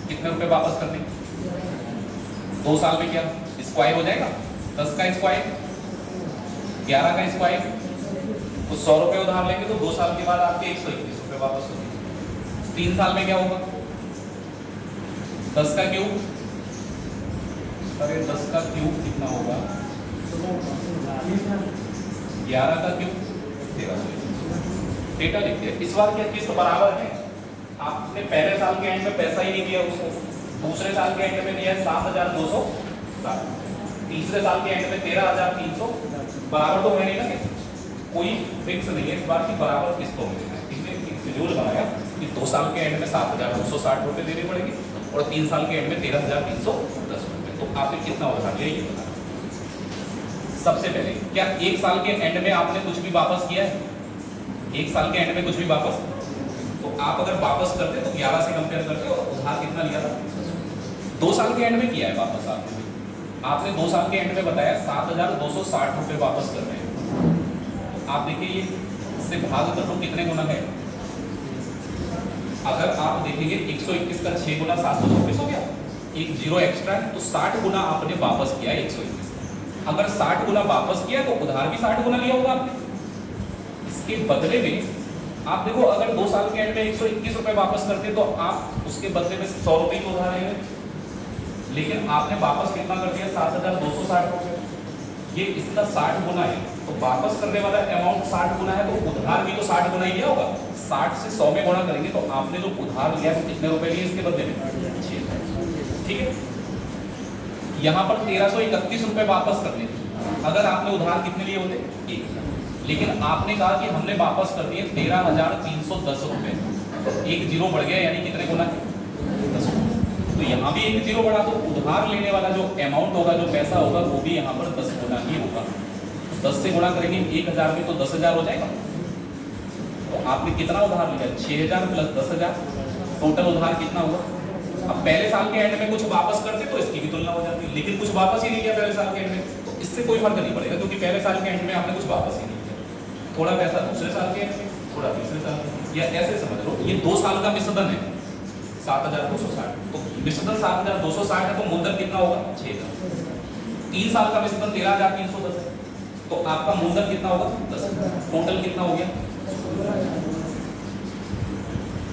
कितने रुपए वापस करने? 2 साल में क्या स्क्वायर हो जाएगा? 10 का स्क्वायर 11 का स्क्वायर, तो 100 रुपए उधार लेंगे तो 2 साल के बाद आपके 121 रुपए वापस होंगे। 3 साल में क्या होगा? 10 का क्यूब, अरे 10 का क्यूब कितना होगा? 11 का क्यूब 1300। डेटा लिखते हैं। इस बार क्या किस्त बराबर है? आपने पहले साल के एंड में पैसा ही नहीं दिया उसको, दूसरे साल के एंड में दिया है 7260, तीसरे साल के एंड में 13300। बराबर तो है नहीं ना, कोई फिक्स नहीं है इस बार की बराबर किस्तों में देना है। इसलिए एक शेड्यूल बनाया कि 2 साल के एंड में 7260 रुपए देने पड़ेंगे और 3 साल के एंड में 13310 रुपए। तो आपने कितना उधार लिया ये बताना। सबसे पहले, क्या 1 साल के एंड में आपने कुछ भी वापस किया है? 1 साल के एंड में कुछ भी वापस, तो आप अगर वापस करते तो 11 से कंपेयर करते और उधार कितना लिया था? 2 साल के एंड में किया है वापस आपने 2 साल के एंड में बताया 7260 रुपए वापस कर रहे हैं। तो आप देखिए ये इससे भाग कर लो कितने गुना है। अगर आप देखेंगे 121 का 6 गुना 724 हो गया, एक जीरो एक्स्ट्रा है, तो 60 गुना आपने वापस किया है 121। अगर 60 गुना वापस किया तो उधार भी 60 गुना लिया होगा आपने। इसके बदले में आप देखो, अगर 2 साल के एंड में 121 रुपए वापस करते तो आप उसके बदले में 100 रुपए को उधार लेंगे, लेकिन आपने वापस कितना कर दिया? 7260 रुपए। ये इसका 60 गुना है, तो वापस करने वाला अमाउंट 60 गुना है, तो उधार भी तो 60 गुना ही लिया होगा। 60 से 100 में गुणा करेंगे तो आपने जो उधार लिया है वो कितने रुपए लिए इसके बदले में? 6। ठीक है, यहाँ पर 1331 रुपए वापस करने थे। अगर आपने उधार कितने लिए होते? 1, लेकिन आपने कहा कि हमने वापस कर दिए 13310 रुपए, तो एक जीरो बढ़ गया, यानी कितने गुना है? 10। तो यहाँ भी एक जीरो बढ़ा, तो उधार लेने वाला जो अमाउंट होगा, जो पैसा होगा, वो भी यहाँ पर 10 गुना ही होगा। 10 से गुणा करेंगे 1000 में तो 10,000 हो जाएगा। तो आपने कितना उधार लिया? 6000 प्लस 10,000, टोटल उधार कितना हुआ? अब पहले साल के एंड में कुछ वापस करते तो इसकी भी तुलना हो जाती, लेकिन कुछ वापस ही नहीं किया पहले साल के एंड में, तो इससे कोई फर्क नहीं पड़ेगा, क्योंकि पहले साल के एंड में आपने कुछ वापस ही नहीं किया। थोड़ा पैसा दूसरे साल के एंड में, थोड़ा तीसरे साल में, या ऐसे समझ लो ये 2 साल का मिश्रण है 7260, तो मिश्रण 7260 है, तो मूलधन कितना होगा? 6000। 3 साल का मिश्रण 13310 है, तो आपका मूलधन कितना होगा? 10। टोटल कितना हो गया?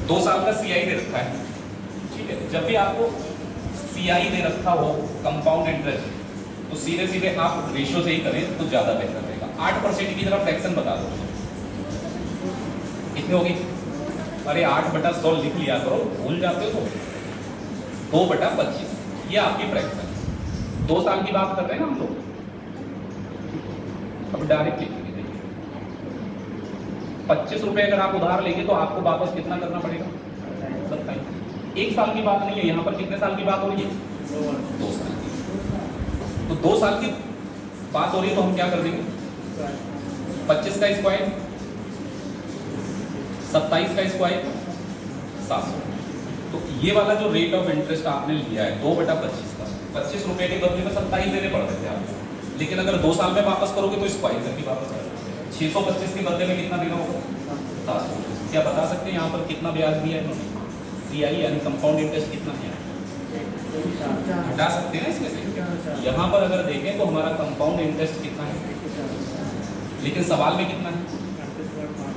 2 साल का सीआई दे रखा है, ठीक है। जब भी आपको सीआई दे रखा हो, कंपाउंड इंटरेस्ट, तो सीधे सीधे आप रेशियो से ही करें तो ज्यादा बेहतर रहेगा। 8% की तरफ फ्रैक्शन बता दो कितनी होगी? अरे 8/100 लिख लिया करो, भूल जाते हो तो 2/25, ये आपकी फ्रैक्शन। 2 साल की बात कर रहे हैं ना हम लोग, अब डायरेक्ट लिखेंगे। 25 रुपए अगर आप उधार लेंगे तो आपको वापस कितना करना पड़ेगा? 27। 1 साल की बात नहीं है, यहाँ पर कितने साल की बात हो रही है? 2 साल की। तो 2 साल की बात हो रही है तो हम क्या कर देंगे? 25 का स्क्वायर 27 का स्क्वायर 700। तो ये वाला जो रेट ऑफ इंटरेस्ट आपने लिया है 2/25 का, 25 रुपए के बदले में 27 देने पड़ते थे आपको, लेकिन अगर 2 साल में वापस करोगे तो स्क्वायर करके वापस आ जाएगा। 625 के बदले में कितना देना होगा? 700। क्या बता सकते हैं यहाँ पर कितना ब्याज दिया है? सीआई यानी कंपाउंड इंटरेस्ट कितना है? हटा सकते हैं इसमें से। यहाँ पर अगर देखें तो हमारा कंपाउंड इंटरेस्ट कितना है, लेकिन सवाल में कितना है?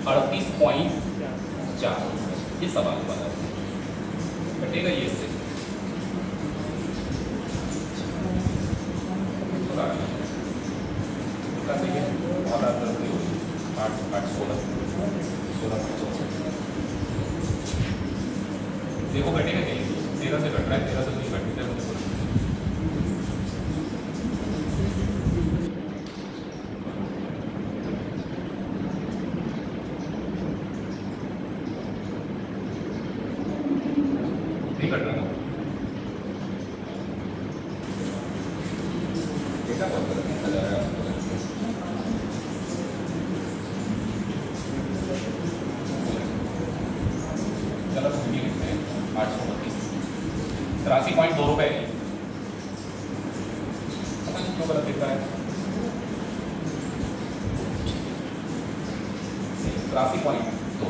38.4। ये सवाल वाला घटेगा ये इससे। देखो घटेगा नहीं, 13 से घट रहा है, 13 से नहीं घटता है। नहीं घट रहा, 832, 83.2 रुपए। पता नहीं क्यों गलत दिख रहा है। 83.2।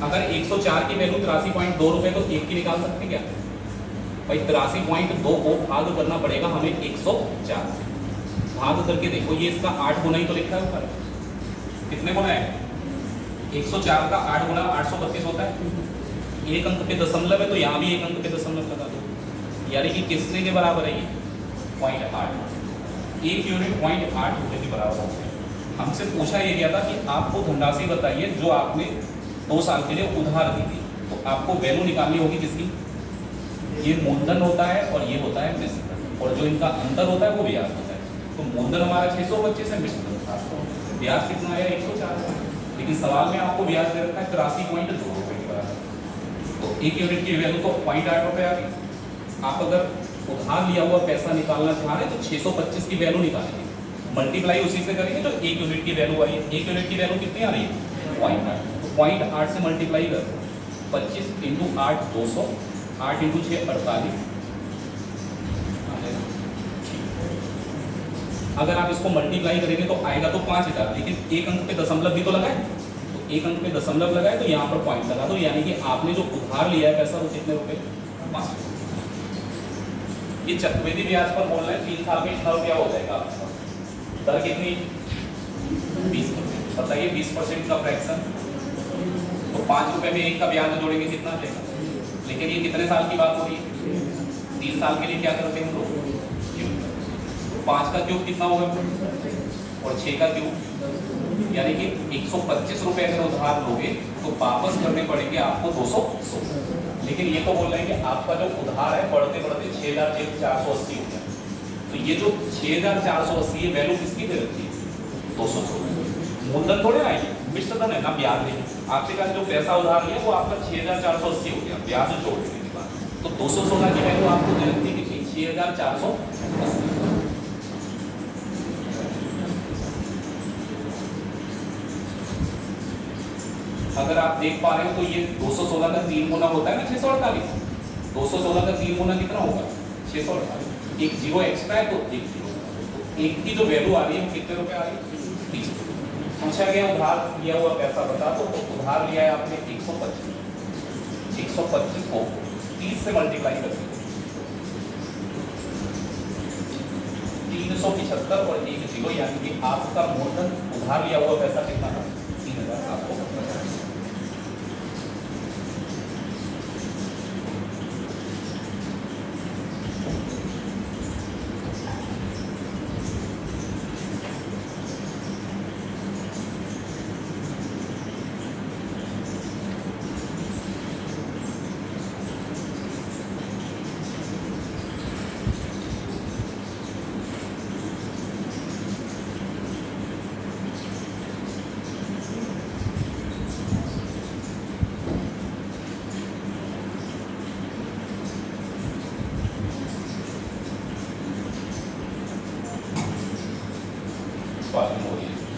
अगर 104 की वैल्यू 83.2 रुपए तो एक की निकाल सकते क्या भाई? 83.2 को भाग करना पड़ेगा हमें 104 से। भाग करके देखो, ये इसका 8 गुना ही तो लिखा है ऊपर। कितने गुना है? 104 का 8 गुना 832 होता है। एक अंक पे दशमलव है तो यहाँ भी एक अंक पे दशमलव लगा दो, यानी कि किसने के बराबर है ये? 0.8। एक यूनिट 0.8 रुपए के बराबर होता है। हमसे पूछा ये गया था कि आपको धनराशि बताइए जो आपने 2 साल के लिए उधार दी थी, तो आपको वैल्यू निकालनी होगी किसकी? ये मूलधन होता है और ये होता है मिश्र धन, और जो इनका अंतर होता है वो ब्याज होता है। तो मूलधन हमारा 625 है, मिश्र धन 700। ब्याज कितना आया? 104। लेकिन सवाल में आपको ब्याज दे रखा है 83.2 रुपए के बराबर। तो एक यूनिट की वैल्यू तो 0.8 रुपए आ गई। आप अगर उधार लिया हुआ पैसा निकालना चाह रहे हैं तो 625 की वैल्यू निकालेंगे, मल्टीप्लाई उसी से करेंगे जो एक यूनिट की वैल्यू आई है। एक यूनिट की वैल्यू कितनी आ रही है? 0.8। तो 0.8 से मल्टीप्लाई कर 25 × 8 200, 8 × 6 48। अगर आप इसको मल्टीप्लाई करेंगे तो आएगा तो 5000, लेकिन एक अंक पे दशमलव भी तो लगाए, तो एक अंक पे दशमलव लगाए तो यहाँ पर पॉइंट लगा दो, यानी कि आपने जो उधार लिया है पैसा वो कितने रुपए? 500। ये चक्रवृद्धि ब्याज पर बोल रहे हैं 3 साल में इतना रुपया हो जाएगा आपका। दर कितनी? 20%। बताइए 20% का फ्रैक्शन, तो 5 रुपए में एक का ब्याज जोड़ेंगे कितना देगा? लेकिन ये कितने साल की बात हो रही है? 3 साल के लिए क्या करते हैं हम लोग? 5 का क्यूब कितना होगा और 6 का क्यूब, यानी कि 125 रुपए अगर उधार लोगे तो वापस करने पड़ेंगे आपको 200। लेकिन ये तो बोल रहे हैं कि आपका जो उधार है बढ़ते बढ़ते 6480 हो गया। तो ये जो 6480 है वैल्यू किसकी दे रखी है? 200। मूलधन थोड़े ना है, मिश्र धन है ना, ब्याज नहीं। आपके पास जो पैसा उधार लिया वो आपका 6480 हो गया ब्याज जोड़ने के बाद। तो 216 की वैल्यू आपको दे रखी कितनी? 6480। अगर आप देख पा रहे हो तो ये 216 का 3 गुना होता है ना 648। 216 का 3 गुना कितना होगा? 648। एक जीरो एक्स्ट्रा है तो एक जीरो, तो एक की जो वैल्यू आ रही है वो कितने रुपए आ रही है? 30। पूछा गया उधार लिया हुआ पैसा बता दो, तो उधार लिया है आपने 125। 125 को 30 से मल्टीप्लाई कर दीजिए, 375 और एक जीरो, यानी कि आपका मूलधन उधार लिया हुआ पैसा कितना था? 3750।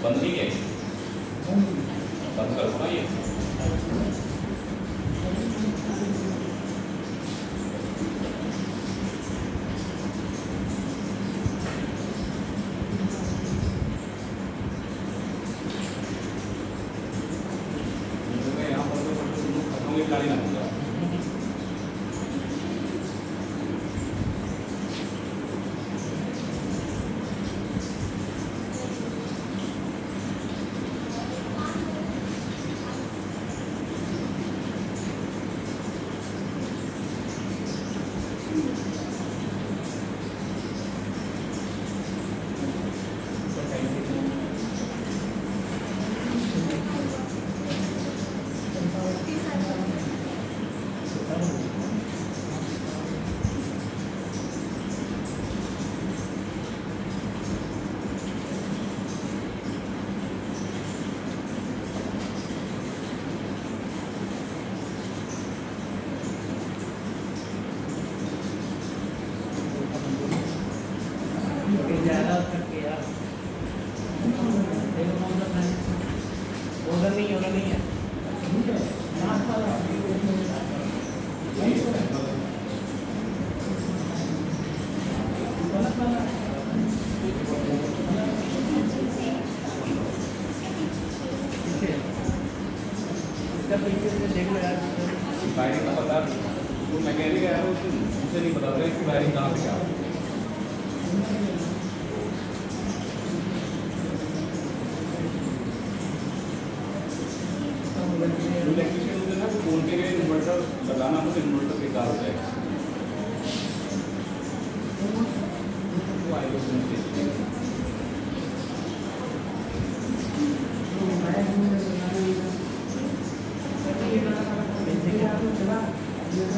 बंद नहीं है, बंद करो ना ये। यहाँ पर खत्म में खिलाड़ी ना वायरिंग का पता तो मैकेनिक है उसे नहीं पता था कि वायरिंग कहाँ से क्या है। इलेक्ट्रिशियन होते ना फोन के लिए इन्वर्टर लगाना तो इन्वर्टर बेकार हो जाएगा।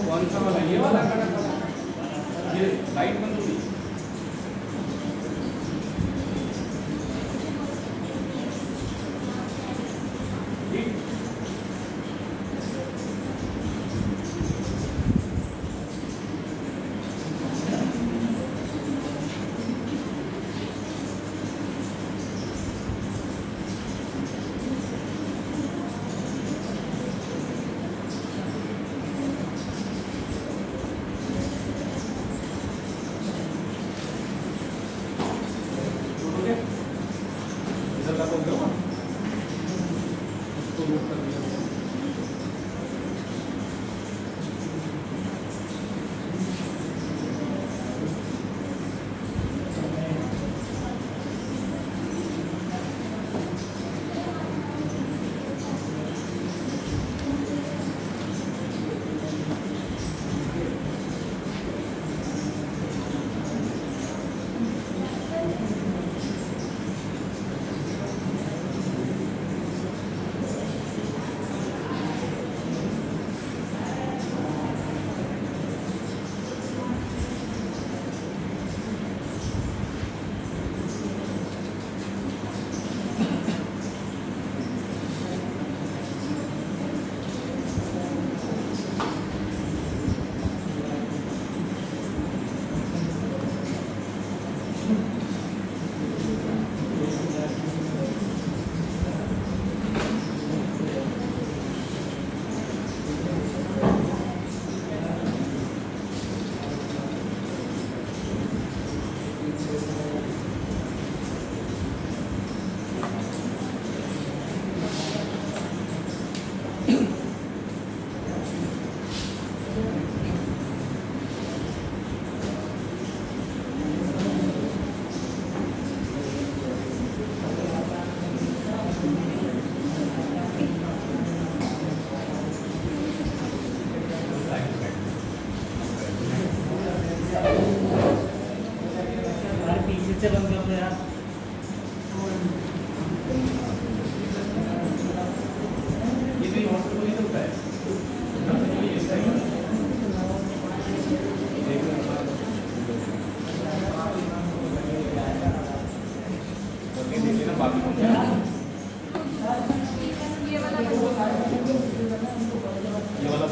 कौन सा वाला ये वाला ये लाइट बंद होगी। से बंद कर दो यार। ये भी हॉस्पिटल नहीं होता है। ये वाला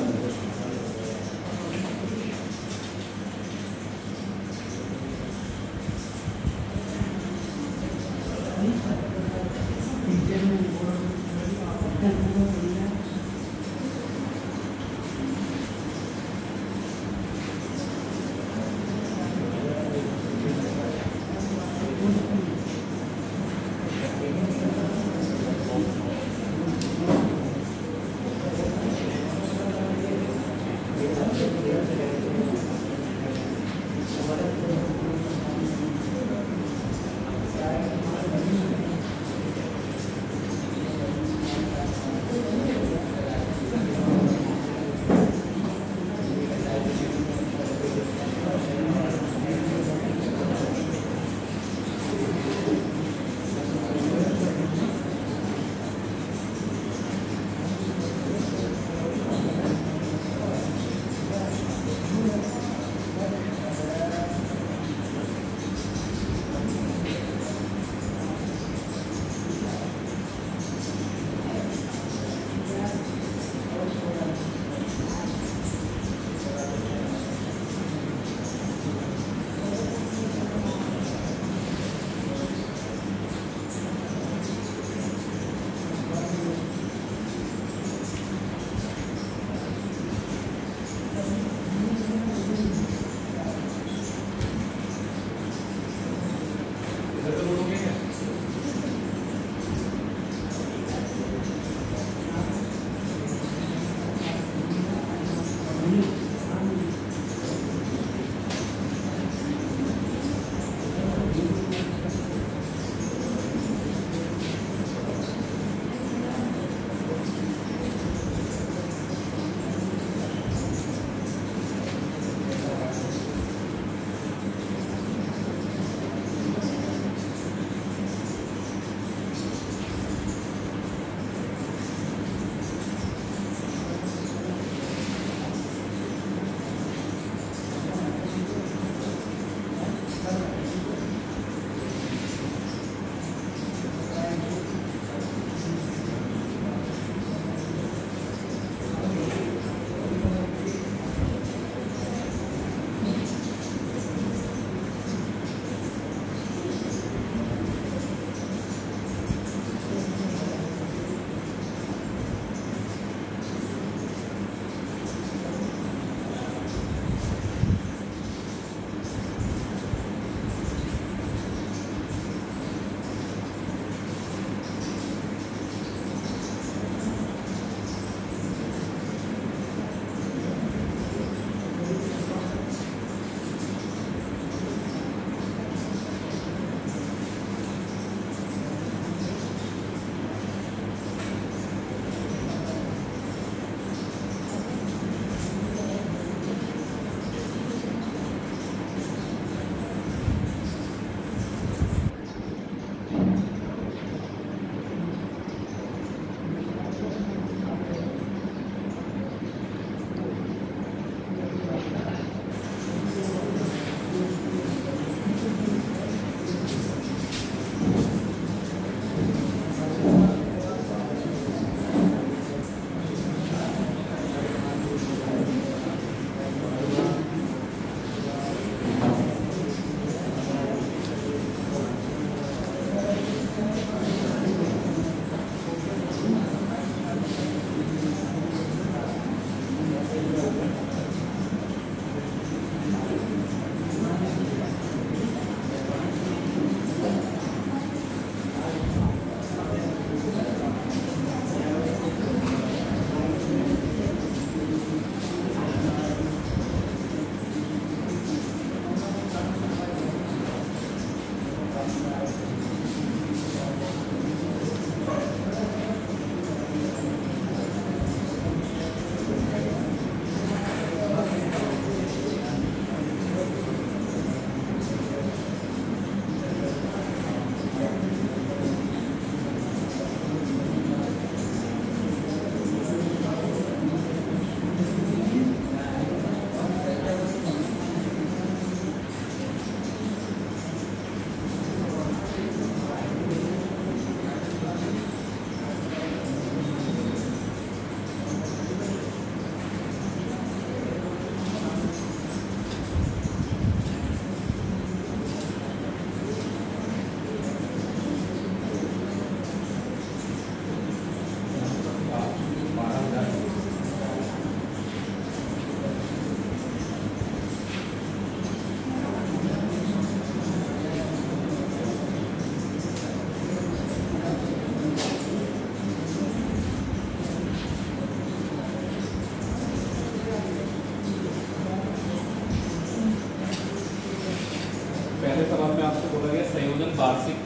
पहले सवाल में आपसे बोला गया संयोजन वार्षिक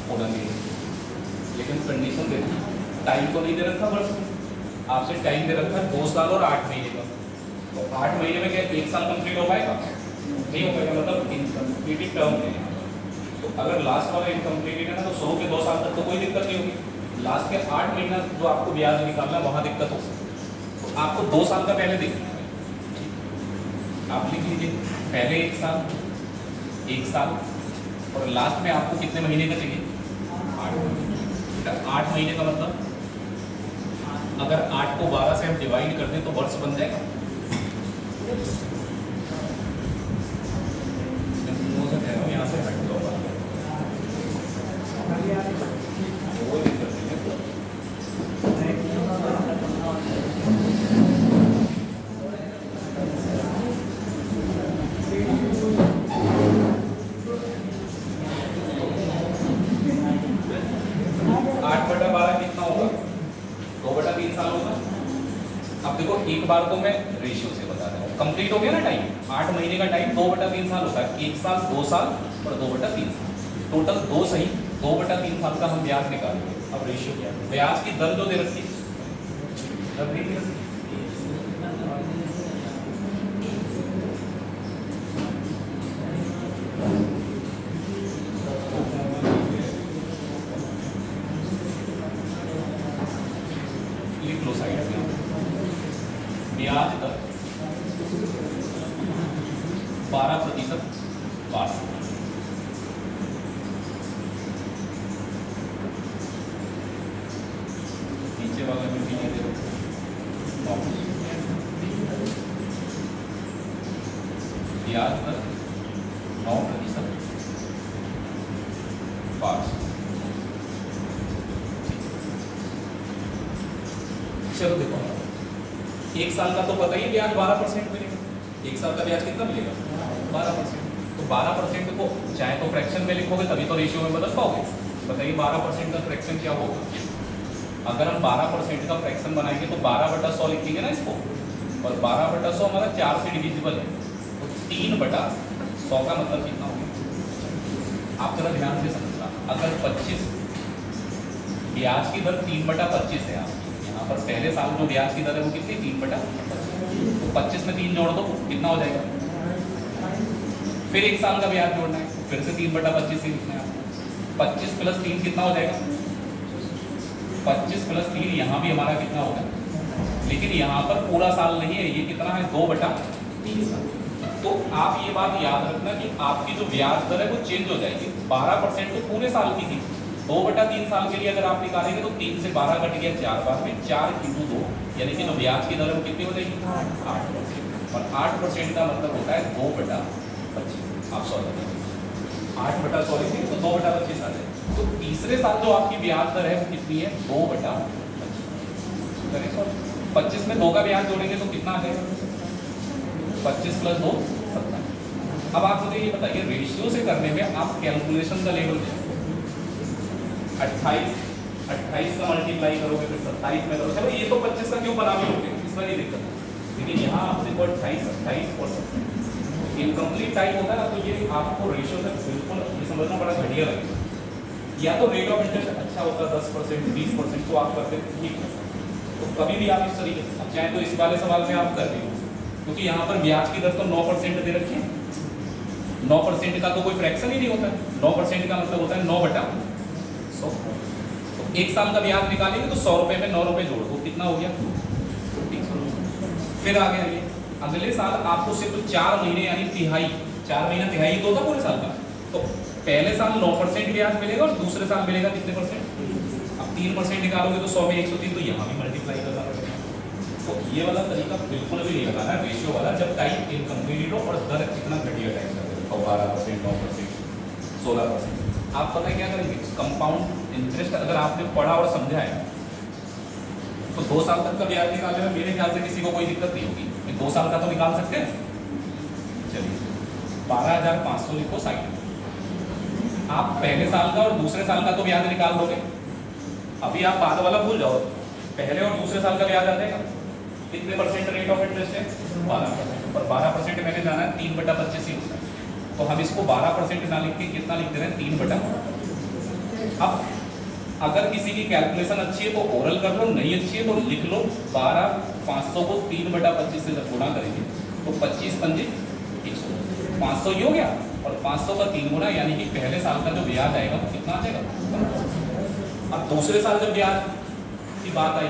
होना चाहिए, लेकिन कंडीशन दे टाइम तो नहीं दे रखा वर्ष में, आपसे टाइम दे रखा है 2 साल और 8 महीने का। तो 8 महीने में क्या 1 साल कंप्लीट हो पाएगा? नहीं हो पाएगा, मतलब इनकम्प्लीटेड टर्म है। तो अगर लास्ट वाला इनकम्प्लीटेड है ना, तो शुरू के 2 साल तक तो कोई दिक्कत नहीं होगी, लास्ट के 8 महीना जो आपको ब्याज निकालना है वहाँ दिक्कत हो सकती है। तो आपको 2 साल का पहले देखना है, आप लिख लीजिए पहले 1 साल और लास्ट में आपको कितने महीने का चाहिए? 8 महीने। 8 महीने का मतलब अगर 8 को 12 से हम डिवाइड कर दें तो वर्ष बन जाएगा। यहाँ से हट दो, वो दिक्कत नहीं है। 8/12 कितना होगा? 2/3 साल होगा। अब देखो एक बार तो मैं रेशियो से बता रहे हैं। कंप्लीट हो गया ना टाइम, 8 महीने का टाइम 2/3 साल होता है, 1 साल 2 साल और 2/3 साल, टोटल 2 सही 2/3 साल का हम ब्याज निकालेंगे। अब रेशियो क्या है, ब्याज की दर जो दे रखी है, दर दे रखी है, लिख लो साइड में, ब्याज दर 12% वार्षिक। नीचे वाला में भी नहीं दे रहे, ब्याज दर 9% वार्षिक। चलो देखो, 1 साल का तो पता ही है ब्याज 12% मिलेगा। 1 साल का ब्याज कितना मिलेगा, 12%। तो 12% को चाहे तो फ्रैक्शन में लिखोगे तभी तो रेशियो में बदल पाओगे। बताइए 12% का फ्रैक्शन क्या होगा। अगर हम 12% का फ्रैक्शन बनाएंगे तो 12/100 लिखेंगे ना इसको, और 12/100 हमारा 4 से डिविजिबल है, तो 3/100 का मतलब कितना होगा। आप जरा ध्यान से समझना, अगर 25 ब्याज की दर 3/25 है आपकी, यहाँ पर पहले साल जो ब्याज की दर है वो कितनी, 3/25, तो 25 में 3 जोड़ दो कितना हो जाएगा। फिर 1 साल का ब्याज जोड़ना है, फिर से 3/25 ही लिखना है आपको। 25 + 3 कितना हो जाएगा, 25 + 3 यहाँ भी हमारा कितना होगा, लेकिन यहाँ पर पूरा साल नहीं है, ये कितना है 2/3 साल। तो आप ये बात याद रखना कि आपकी जो ब्याज दर है वो चेंज हो जाएगी। 12% तो पूरे साल की थी, 2/3 साल के लिए अगर आप निकालेंगे तो 3 से 12 कट गया 4 बार में, 4 × 2, यानी कि जो ब्याज की दर है वो कितनी हो जाएगी, 8%। और 8% का मतलब होता है 2/25। आप 8/100 लिखेंगे तो 2/25 आ जाएगा। तो तीसरे साल जो आपकी ब्याज दर है वो कितनी है, 2/25। 25 में 2 का ब्याज जोड़ेंगे तो कितना आ जाएगा, 25 + 2 27। अब आप मुझे ये बताइए, रेशियो से करने में आप कैलकुलेशन का लेवल दें, 28 का मल्टीप्लाई करोगे फिर 27 में करोगे। चलो ये तो 25 का क्यों बना भी लोगे, इसमें नहीं दिक्कत है, लेकिन यहाँ आप देखो 28 और 27 इनकम्प्लीट टाइम होता है ना, तो ये आपको रेशियो से बिल्कुल ये समझना बड़ा घटिया लगेगा। या तो रेट ऑफ इंटरेस्ट अच्छा होता है 10% 20%, तो आप करते ठीक है, तो कभी भी आप इस तरीके से, अब चाहे तो इस वाले सवाल में आप कर रहे हो, क्योंकि यहाँ पर ब्याज की दर तो 9% दे रखी है, 9% का तो कोई फ्रैक्शन ही नहीं होता है, 9% का मतलब होता है 9/100। तो 1 साल का ब्याज निकालेंगे तो 100 रुपये में 9 रुपये जोड़ दो, कितना हो गया, 300। फिर आगे आइए, अगले साल आपको सिर्फ 4 महीने यानी तिहाई, 4 महीना तिहाई तो होता पूरे साल का, तो पहले साल 9% ब्याज मिलेगा और दूसरे साल मिलेगा कितने %। अब 3% निकालोगे तो 100 में 103, तो यहाँ भी मल्टीप्लाई करना पड़ेगा। तो ये वाला तरीका बिल्कुल भी नहीं लगाना है रेशियो वाला, जब टाइम इनकम्प्लीट हो और दर कितना घटिया टाइम कर 12%, 9%, 16%। आप पता है क्या करेंगे, कंपाउंड इंटरेस्ट अगर आपने पढ़ा और समझा है तो 2 साल तक का ब्याज निकालने में मेरे ख्याल से किसी को कोई दिक्कत नहीं होगी। 2 साल का तो निकाल सकते हैं। चलिए 12,500 लिखो साइड में, आप पहले साल का और दूसरे साल का तो ब्याज निकाल दोगे। अभी आप बाद वाला भूल जाओ, पहले और दूसरे साल का ब्याज आ जाएगा। कितने % रेट ऑफ इंटरेस्ट है, 12%, और 12% मैंने जाना है 3/25 ही होता है, तो हम इसको 12% ना लिख के कितना लिख दे रहे हैं, 3/। अब अगर किसी की कैलकुलेशन अच्छी है तो ओरल कर लो, नहीं अच्छी है तो लिख लो। 12,500 को 3/25 से जब गुणा करेंगे तो 25 पंजे 100, 500 ही हो गया, और 500 का 3 गुना, यानी कि पहले साल का जो ब्याज आएगा वो कितना आ जाएगा। अब दूसरे साल जब ब्याज की बात आई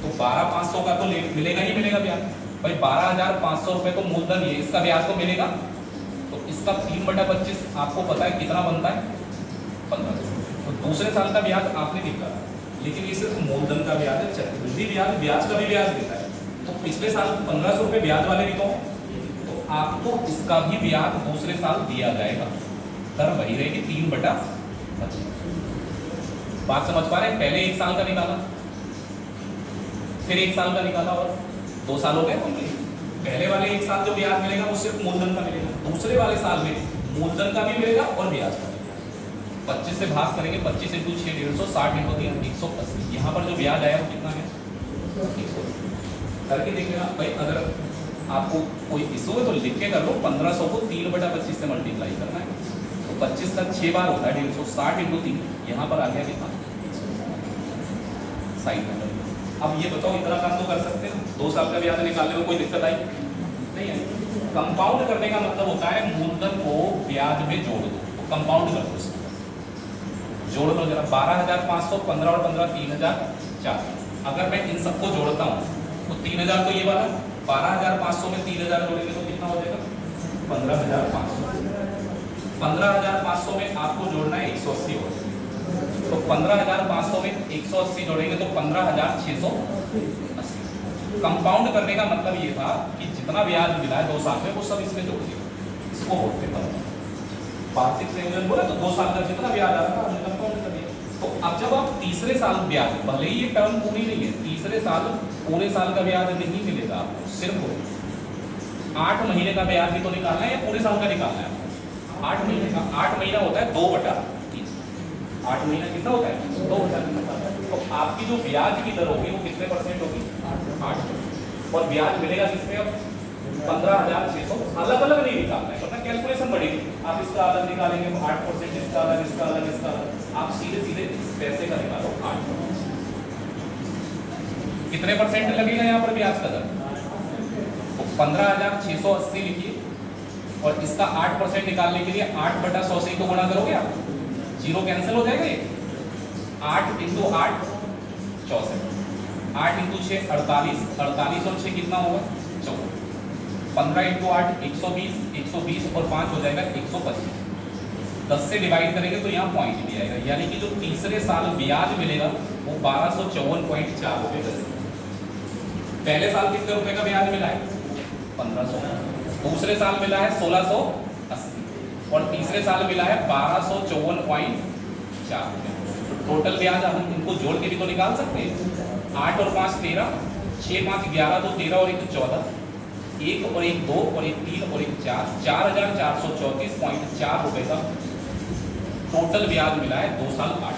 तो 12,500 का तो मिलेगा ही मिलेगा ब्याज भाई, 12,500 रुपये तो मूलधन है, इसका ब्याज तो मिलेगा, तो इसका 3/25 आपको पता है कितना बनता है, 1500। तो दूसरे साल का ब्याज आपने निकाला, लेकिन ये सिर्फ मूलधन का ब्याज है, चक्रवृद्धि ब्याज का भी ब्याज देता है। तो पिछले साल 1500 रुपये ब्याज वाले भी तो आपको इसका भी ब्याज दूसरे साल दिया जाएगा, दर वही रहेगी 3/25। बात समझ पा रहे हैं, पहले 1 साल का निकाला, फिर 1 साल का निकाला, और 2 साल हो गए कंप्लीट। पहले वाले 1 साल जो ब्याज मिलेगा वो सिर्फ मूलधन का मिलेगा, दूसरे वाले साल में मूलधन का भी मिलेगा और ब्याज का भी। 25 से भाग करेंगे, 25 × 6 150, 60 × 3 180। यहाँ पर जो ब्याज आया वो कितना है, 180 करके देख लेना भाई। अगर आपको कोई इशू है तो लिख के कर लो, 1500 को 3/25 से मल्टीप्लाई करना है, तो 25 तक 6 बार होता है 150, 60 × 3, यहाँ पर आ गया कितना, साइड में। अब ये बताओ इतना काम तो कर सकते हैं, 2 साल का ब्याज निकालने में कोई दिक्कत आई नहीं है। कंपाउंड करने का मतलब होता है मूलधन को ब्याज में जोड़ दो, तो कंपाउंड कर दो, जोड़ दो जरा, 12,500, 15 और 15 3,004। अगर मैं इन सबको जोड़ता हूँ तो 3,000 तो ये वाला, 12,500 में 3,000 जोड़ेंगे तो कितना हो जाएगा, 15,500। 15,500 में आपको जोड़ना है 180 हो जाएगा, तो 15,500 में 180 जोड़ेंगे तो 15,680। कंपाउंड करने का मतलब ये था कि जितना ब्याज मिला है 2 साल में वो सब इसमें जोड़ दिया, इसको बोलते हैं वार्षिक संयोजन बोला, तो 2 साल का जितना ब्याज आ रहा था हमने कंपाउंड कर दिया। तो अब जब आप तीसरे साल ब्याज, भले ही ये टर्म पूरी नहीं है, तीसरे साल पूरे साल का ब्याज नहीं मिलेगा आपको, सिर्फ 8 महीने का ब्याज भी तो निकालना है या पूरे साल का निकालना है, 8 महीने का। 8 महीना होता है 2/3, 8 महीना कितना होता है 2/3। तो आपकी जो ब्याज की दर होगी वो कितने % होगी, 8%। और ब्याज मिलेगा किसमें, अब 15,600। अलग अलग नहीं निकालना है, वरना कैलकुलेशन बढ़ेगी, आप इसका अलग निकालेंगे 8%, इसका अलग, इसका अलग, इसका अलग। आप सीधे सीधे इस पैसे का निकालो 8%। कितने % लगेगा यहाँ पर ब्याज का दर, तो 15,680 लिखिए, और इसका 8% निकालने के लिए 8/100 से को गुणा करोगे आप, 0 कैंसिल हो जाएगा ये, 8 × 8 64, 8 × 6 48, 48 और 6 कितना होगा 14, 15 × 8 120, 120 और 5 हो जाएगा 125। 10 से डिवाइड करेंगे तो यहाँ पॉइंट भी आएगा, यानी कि जो तीसरे साल ब्याज मिलेगा वो 1254.4 रुपये। पहले साल कितने रुपए का ब्याज मिला है 1500, दूसरे साल मिला है 1680, और तीसरे साल मिला है 1254.4 रुपये। टोटल ब्याज हम इनको जोड़ के भी तो निकाल सकते हैं, 8 और 5 13, 6 5 11, तो 13 और 1 14, 1 और 1 2 और 1 3 और 1 4, 4,434.4 रुपए का टोटल ब्याज मिला है 2 साल 8।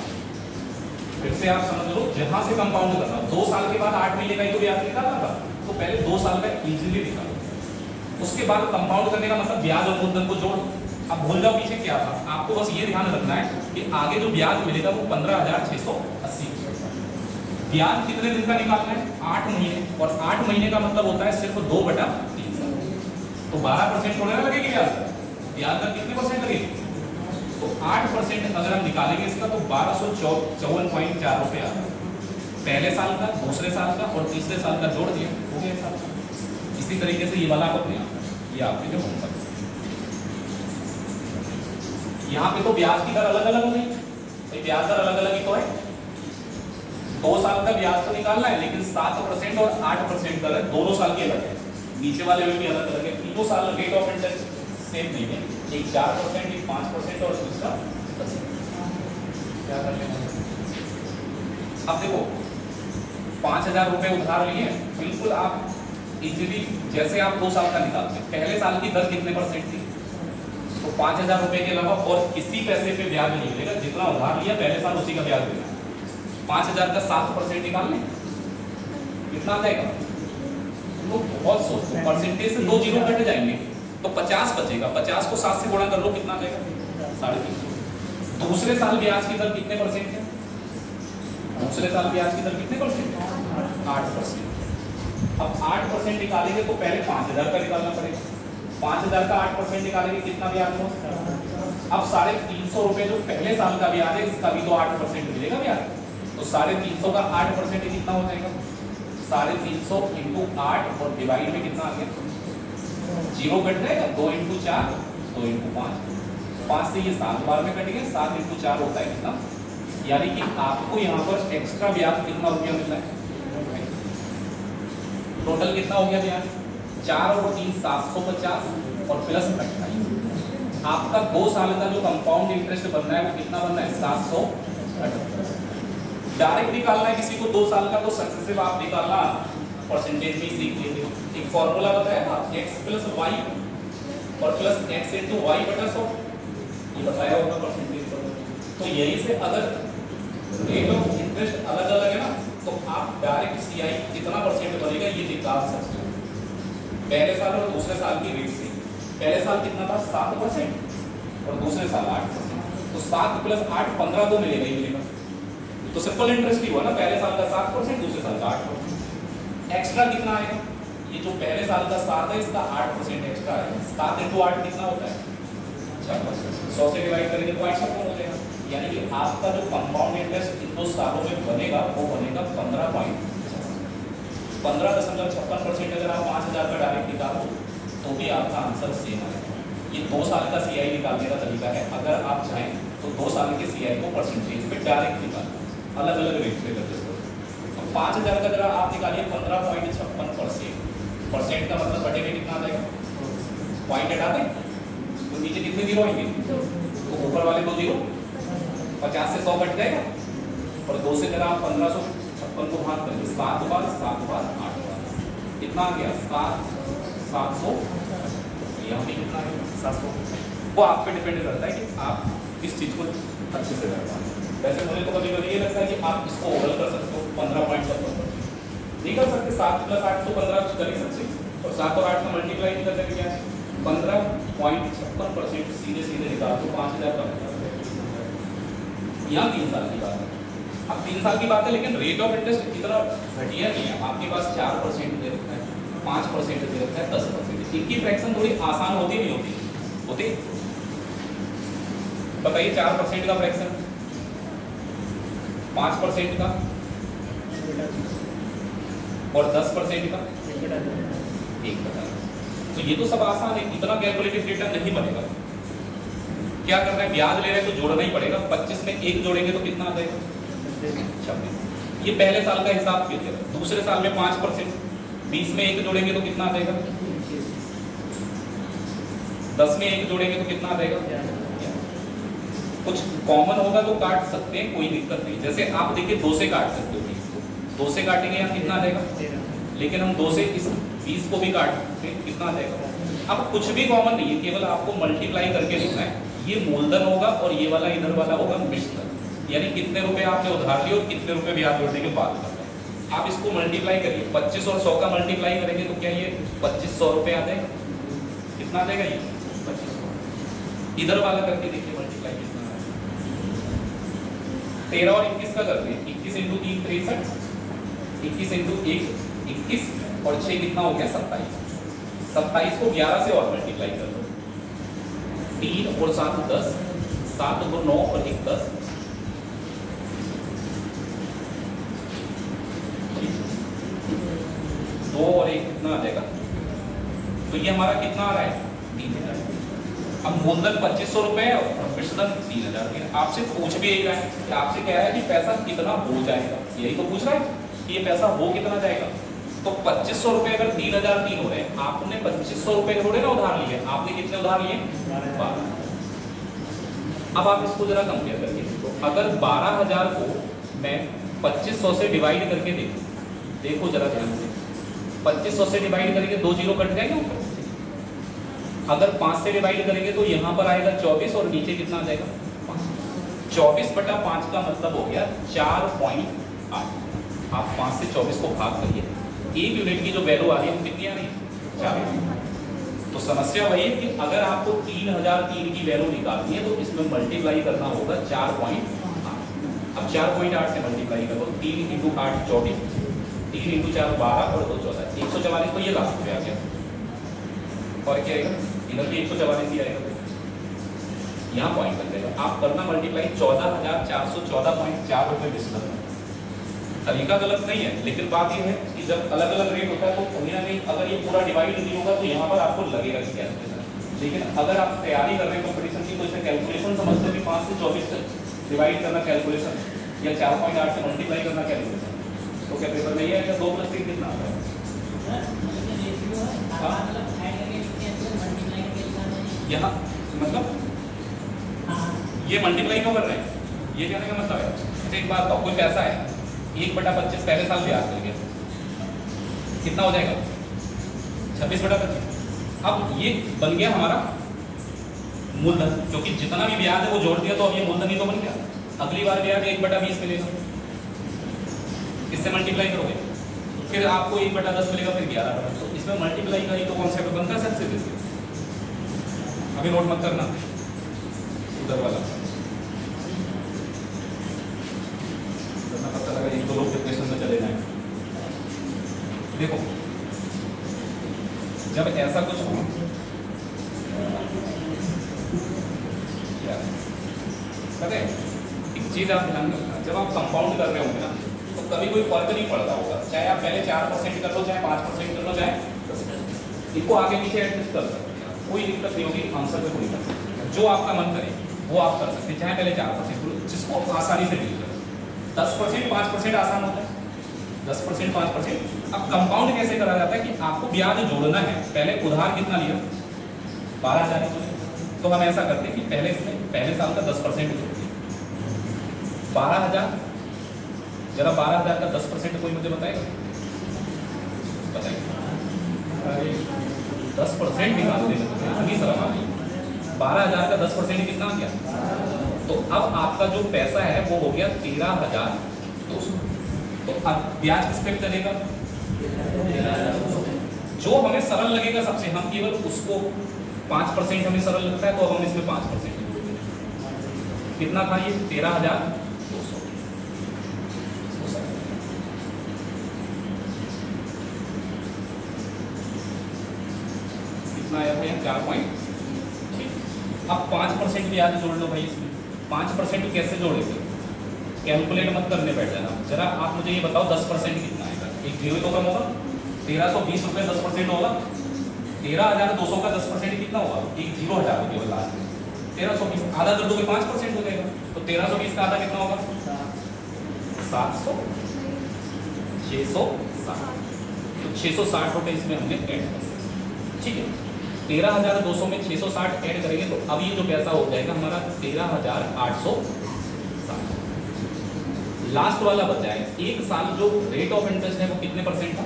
फिर से आप समझ लो, जहां से कंपाउंड करना, 2 साल के बाद 8 महीने का ही तो ब्याज निकालना था, तो पहले 2 साल का इजीली निकालो, उसके बाद कंपाउंड करने का मतलब ब्याज और मूलधन को जोड़। अब भूल जाओ पीछे क्या था, आपको बस ये ध्यान रखना है कि आगे जो ब्याज मिलेगा वो 15,680। ब्याज कितने दिन का निकालना है, 8 महीने, और 8 महीने का मतलब होता है सिर्फ 2/3 साल, तो 12% थोड़ा ना लगेगी ब्याज दर कितने % लगेगी, तो 8% अगर हम निकालेंगे इसका तो 1254.4 रुपये आ, पहले साल का, दूसरे साल का और तीसरे साल का जोड़ दिया, हो गया साल। इसी तरीके से ये वाला आप अपने ये आपके जो होमवर्क, यहाँ पे तो ब्याज की दर अलग अलग हो गई, भाई ब्याज दर अलग अलग ही तो है, 2 साल का ब्याज तो निकालना है, लेकिन 7% और 8% दर है, दोनों साल की अलग है, नीचे वाले में भी अलग अलग है, तीनों साल रेट ऑफ इंटरेस्ट सेम नहीं है, एक 4%, एक 5% और दूसरा 10%। क्या कर लेना, अब देखो 5,000 रुपए उधार लिए, बिल्कुल आप इजीली, जैसे आप 2 साल का निकालते हैं, पहले साल की दर कितने % थी, तो 5,000 रुपए के अलावा और किसी पैसे पे ब्याज नहीं मिलेगा, जितना उधार लिया पहले साल उसी का ब्याज मिलेगा। 5,000 का 7% निकाल लें, कितना आ जाएगा, तो बहुत सोचो, परसेंटेज से 2 जीरो कट जाएंगे तो 50 बचेगा, 50 को 7 से गुणा कर लो, कितना आ जाएगा 350। दूसरे साल ब्याज की दर कितने % है, दूसरे साल ब्याज की दर कितने %, 8%। अब 8% निकालेंगे तो पहले 5,000 का निकालना पड़ेगा, 5,000 का 8% निकालेंगे कितना ब्याज होगा, अब 350 रुपए जो पहले साल का ब्याज है इसका भी तो 8% मिलेगा ब्याज, तो 350 का 8% कितना हो जाएगा, 350 × 8 और डिवाइड में कितना आ गया, 0 कट जाएगा, 2 × 4 2 × 5, 5 से ये 7 बार में कट गया, 7 × 4 होता है कितना, यानी कि आपको यहाँ पर एक्स्ट्रा ब्याज कितना रुपया मिल रहा है, टोटल कितना हो गया ब्याज, 4 और 3 750 और प्लस 28। आपका 2 साल का जो कंपाउंड इंटरेस्ट बनना है वो कितना बनना है 758। डायरेक्ट निकालना है किसी को 2 साल का तो सक्सेसिव आप निकालना परसेंटेज भी सीख लीजिए, एक फॉर्मूला बताया था x + y और प्लस x × y/100, ये बताया होगा परसेंटेज पर। तो यही से अगर रेट ऑफ इंटरेस्ट अलग अलग है ना, तो आप डायरेक्ट CI कितना % बनेगा ये निकाल सकते हो। पहले साल और दूसरे साल की रेट से पहले साल कितना था 7% और दूसरे साल 8%, तो 7 + 8 15 तो मिलेगा ही मिलेगा। तो सिंपल इंटरेस्ट ही हुआ ना, पहले साल का 7%, दूसरे साल का 8%। एक्स्ट्रा कितना आएगा? ये जो पहले साल का 7 है इसका 8% एक्स्ट्रा है। 7 × 8 कितना होता है? 6%। 100 से डिवाइड करेंगे तो 8 हो जाएगा। यानी कि आपका जो कंपाउंड इंटरेस्ट इन 2 सालों में बनेगा वो बनेगा 15.56%। अगर आप 5000 का डायरेक्ट निकालो तो भी आपका आंसर सेम आएगा। ये 2 साल का CI निकालने का तरीका है। अगर आप चाहें तो 2 साल के CI को परसेंटेज पे डायरेक्ट निकालो, अलग अलग रेट पे करते हो। तो 5000 का जरा आप निकालिए 15.56%। परसेंट का मतलब बटे में कितना आ जाएगा? पॉइंट हटा दें तो नीचे कितने जीरो आएंगे? तो ऊपर वाले 2 जीरो, 50 से 100 कट जाएगा और 2 से जरा आप 1556 को भाग करेंगे 7 बार 8 बार कितना आ गया? 700। यहाँ भी कितना है? 700। वो आप पे डिपेंड करता है कि आप इस चीज को अच्छे से कर पाए। वैसे मुझे तो कभी कभी ये लगता है कि आप इसको ओवरऑल कर सकते हो 15.56 नहीं कर सकते। 7 + 8 तो 15 कर ही सकते, और 7 और 8 का मल्टीप्लाई नहीं कर सकते। क्या 15.56% सीधे सीधे निकाल दो 5000 का। यहाँ 3 साल की बात है। अब 3 साल की बात है, लेकिन रेट ऑफ इंटरेस्ट इतना घटिया नहीं है। आपके पास 4% दे रखा है, 5% दे रखा है, 10%। इनकी फ्रैक्शन थोड़ी आसान होती नहीं होती? बताइए 4% का फ्रैक्शन, 5% का और 10% का 1/10। तो ये तो सब आसान है, इतना कैलकुलेटिव डेटा नहीं बनेगा। क्या करना है? ब्याज ले रहे हैं तो जोड़ना ही पड़ेगा। 25 में 1 जोड़ेंगे तो कितना आ जाएगा? 26। ये पहले साल का हिसाब कीजिए। दूसरे साल में 5%, 20 में 1 जोड़ेंगे तो कितना आ जाएगा? 10 में 1 जोड़ेंगे तो कितना आ जाएगा? कुछ कॉमन होगा तो काट सकते हैं, कोई दिक्कत नहीं। जैसे आप देखिए 2 से काट सकते हो 20 को, 2 से काटेंगे यहाँ कितना आ जाएगा? लेकिन हम 2 से इस 20 को भी काटते हैं, कितना आ जाएगा? अब कुछ भी कॉमन नहीं है, केवल आपको मल्टीप्लाई करके लिखना है। ये मूलधन होगा और ये वाला इधर वाला होगा मिश्रधन, यानी कितने रुपए आपने उधार लिए और कितने रुपए ब्याज जोड़ने के बाद करना है। आप इसको मल्टीप्लाई करिए, 25 और 100 का मल्टीप्लाई करेंगे तो क्या ये 2500 रुपए आ जाएगा? कितना आ जाएगा? ये 2500। इधर वाला करके देखिए मल्टीप्लाई कितना है। 13 और 21 का करते हैं। 21 × 3 63, 21 × 1 21 और 6 कितना हो गया? 27। 27 को 11 से और मल्टीप्लाई कर लो। 3 और 7 10, 7 और 9 और 1 10, 2 और 1 कितना आ जाएगा? तो ये हमारा कितना आ रहा है? 3000। अब मूलधन 2500 रुपए और मिश्रधन 3000। आपसे पूछ भी यही रहा है कि आपसे कह रहा है कि पैसा कितना हो जाएगा, यही तो पूछ रहा है कि ये पैसा हो कितना जाएगा। तो 2500 रुपए अगर 3003 हो रहे हैं, आपने 2500 रुपए थोड़े ना उधार लिए, आपने कितने उधार लिए? 12। अब आप इसको जरा कंपेयर करके देखो। अगर 12000 को मैं 2500 से डिवाइड करके देखो जरा ध्यान से। 2500 से डिवाइड करेंगे 2 जीरो कट जाएंगे ऊपर। अगर 5 से डिवाइड करेंगे तो यहाँ पर आएगा 24 और नीचे कितना आ जाएगा? 24/5 का मतलब हो गया 4.8। आप 5 से 24 को भाग करिए, 1 यूनिट की जो वैल्यू आ रही है वो कितनी आ रही है? 4। तो समस्या वही है कि अगर आपको 3003 की वैल्यू निकालनी है तो इसमें मल्टीप्लाई करना होगा 4.8। अब 4.8 से मल्टीप्लाई करो, 3 × 8 24, 3 × 4 12 और 2 14, 144। तो ये लास्ट पे आ गया। और क्या आएगा? इधर भी 144 ही आएगा। यहाँ पॉइंट बन जाएगा। आप करना मल्टीप्लाई 14414.4 रुपए डिस्कस। तरीका गलत नहीं है, लेकिन बात यह है कि जब अलग अलग रेट होता है तो कहीं ना कहीं अगर ये पूरा डिवाइड नहीं होगा तो यहाँ पर आपको लगेगा कि कैलकुलेशन। लेकिन अगर आप तैयारी कर रहे हैं कंपटीशन की तो इसे कैलकुलेशन समझते हैं कि 5 से 24 से डिवाइड करना कैलकुलेशन, या 4.8 से मल्टीप्लाई करना कैलकुलेशन। तो क्या पेपर में ये है? 2 + 3 कितना आता है? यहाँ मतलब ये मल्टीप्लाई क्यों कर रहे हैं? ये कहने का मतलब है, अच्छा एक बात बताओ, कोई पैसा है 1/25 पहले साल ब्याज कर गया, कितना हो जाएगा? 26/25। अब ये बन गया हमारा मूलधन, क्योंकि जितना भी ब्याज है वो जोड़ दिया तो अब ये मूलधन ही तो बन गया। अगली बार ब्याज 1/20 मिलेगा, इससे मल्टीप्लाई करोगे फिर आपको 1/10 मिलेगा, फिर 11। तो इसमें मल्टीप्लाई का ही तो कॉन्सेप्ट बनता है सबसे बेसिक। अभी नोट मत करना उधर वाला, पता लगा एक दो लोग डिप्रेशन में चले जाएंगे। देखो जब ऐसा कुछ हो, पता है एक चीज आप ध्यान रखना, जब आप कंपाउंड कर रहे होंगे ना तो कभी कोई फर्क नहीं पड़ता होगा, चाहे आप पहले 4% कर लो, चाहे 5% कर लो, चाहे 10%, इनको आगे पीछे एडजस्ट कर सकते हैं, कोई दिक्कत नहीं होगी। आंसर में कोई दिक्कत, जो आपका मन करे वो आप कर सकते हैं, चाहे पहले 4% करो, जिसको आसानी से मिल जाए। 10% 5% आसान होता है, 10% 5%। अब कंपाउंड कैसे करा जाता है कि आपको ब्याज जोड़ना है, पहले उधार कितना लिया 12,000, तो हम ऐसा करते हैं कि पहले इसमें पहले साल का 10% जोड़ दिया 12,000। जरा 12,000 का 10% कोई मुझे बताएगा? बताइए 10% निकालते हैं, अभी शर्म आ गई। 12,000 का 10% कितना आ गया? तो अब आपका जो पैसा है वो हो गया 13,200। तो अब ब्याज किस पे चलेगा? जो हमें सरल लगेगा सबसे, हम केवल उसको 5% हमें सरल लगता है, तो अब हम इसमें 5% कितना था ये 13,200। कितना आया था 4 पॉइंट। अब 5% ब्याज जोड़ लो भाई इसमें। 5% कैसे जोड़ेंगे? कैलकुलेट मत करने बैठ जाना, जरा आप मुझे ये बताओ 10% कितना आएगा? एक जीरो तो कम होगा, 1320 रुपये 10% होगा। 13,200 का 10% कितना होगा? एक जीरो हटा दो केवल लास्ट में, 1320 आधा कर दोगे 5% हो जाएगा, तो 1320 का आधा कितना होगा? 700, 660, तो 660 रुपये इसमें हमने ऐड कर दिया। ठीक है, 13,200 में 660 ऐड करेंगे तो अब ये जो पैसा हो जाएगा हमारा 13,860। लास्ट वाला बचा है, एक साल जो रेट ऑफ इंटरेस्ट है वो कितने परसेंट था?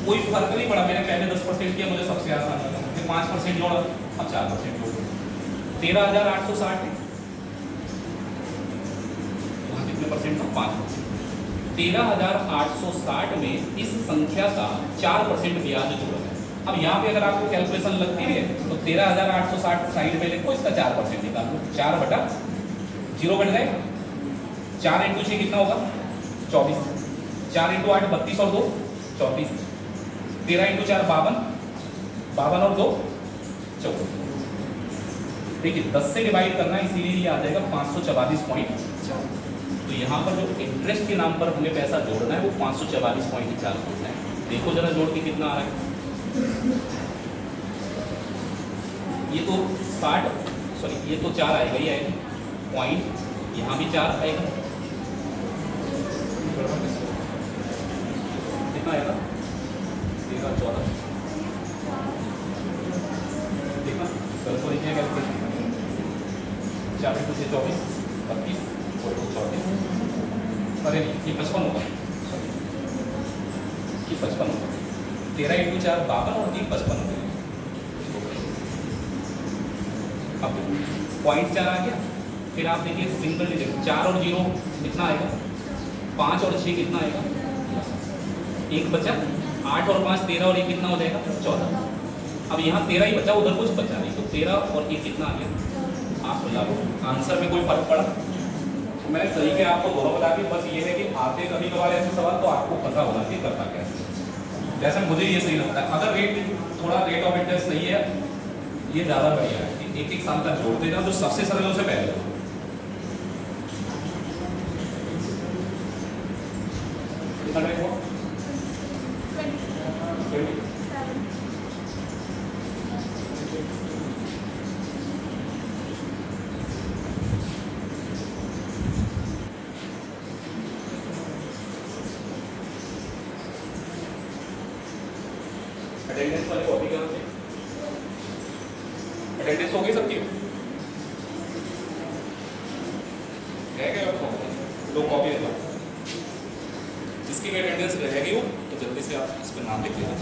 कोई फर्क नहीं पड़ा, मैंने पहले 10% किया, मुझे सबसे आसान लगा, मैंने 5% जोड़ा, अब 4% जोड़ा, 13,860 है। यहाँ कितने परसेंट था? 5%। 13,860 में इस संख्या का 4% ब्याज जोड़ा है। अब यहाँ पे अगर आपको कैलकुलेशन लगती है तो 13,860 साइड में लिखो, इसका 4% निकालो, 4 बटा 0 बन जाएगा। 4 इंटू 6 कितना होगा? 24। 4 इंटू 8 32 और 2 34। 13 इंटू 4 52, 52 और 2 54। देखिए 10 से डिवाइड करना, इसीलिए ये आ जाएगा 544.4। तो यहाँ पर जो इंटरेस्ट के नाम पर हमें पैसा जोड़ना है वो 544.4 जोड़ना है। देखो जरा जोड़ के कितना आ रहा है। ये तो 60, सॉरी ये तो 4 आएगा, ये आएगा पॉइंट, यहाँ भी 4 आएगा, कितना आएगा? 13, 14, देखा कल को लिखिए कैलकुलेशन, 4 इंटू 6 24, 32 और 34, अरे ये 55 होगा, ये 55 होगा। 13 इंटू 4 52 और 3 55 हो गए। अब पॉइंट 4 आ गया, फिर आप देखिए सिंगल डिजिट 4 और 0 कितना आएगा? 5 और 6 कितना आएगा? 1 बचा, 8 और 5 13 और 1 कितना हो जाएगा? 14। अब यहाँ 13 ही बचा, उधर कुछ बचा नहीं, तो 13 और 1 कितना आ गया? आप बता लो। आंसर में कोई फर्क पड़ा? मैंने सही के आपको दोनों बता दी, बस ये है कि आते कभी कभार ऐसे सवाल तो आपको पता होना चाहिए करना कैसे। जैसे मुझे ये सही लगता है, अगर रेट थोड़ा रेट ऑफ इंटरेस्ट नहीं है, ये ज़्यादा बढ़िया है कि एक एक साल का जोड़ देना, जो सबसे सरल उसे पहले कितना रेट हुआ? 20। अटेंडेंस वाले कॉपी कहाँ से? अटेंडेंस हो गई सबकी? रह गए दो कॉपी दे दो, जिसकी भी अटेंडेंस रहेगी वो तो जल्दी से आप इस पर नाम लिख लेना।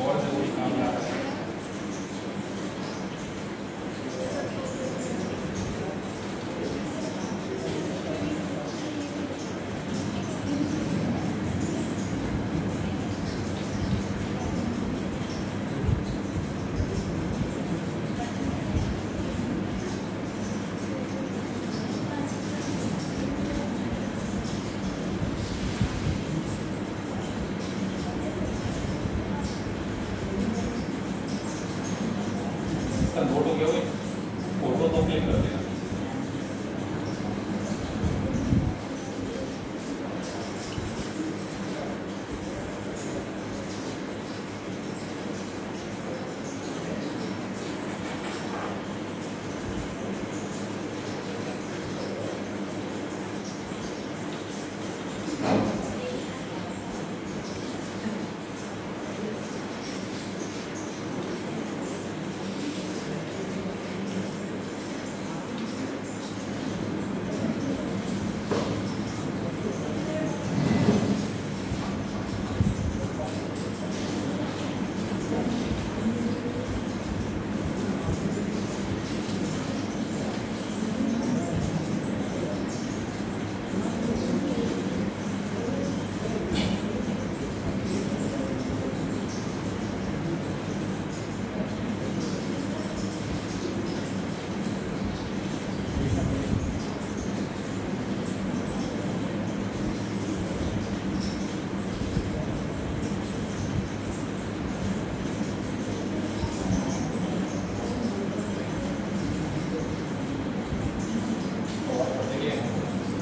और जरूरी काम याद रखना। नोट हो गया हो, फोटो तो क्लिक कर देना।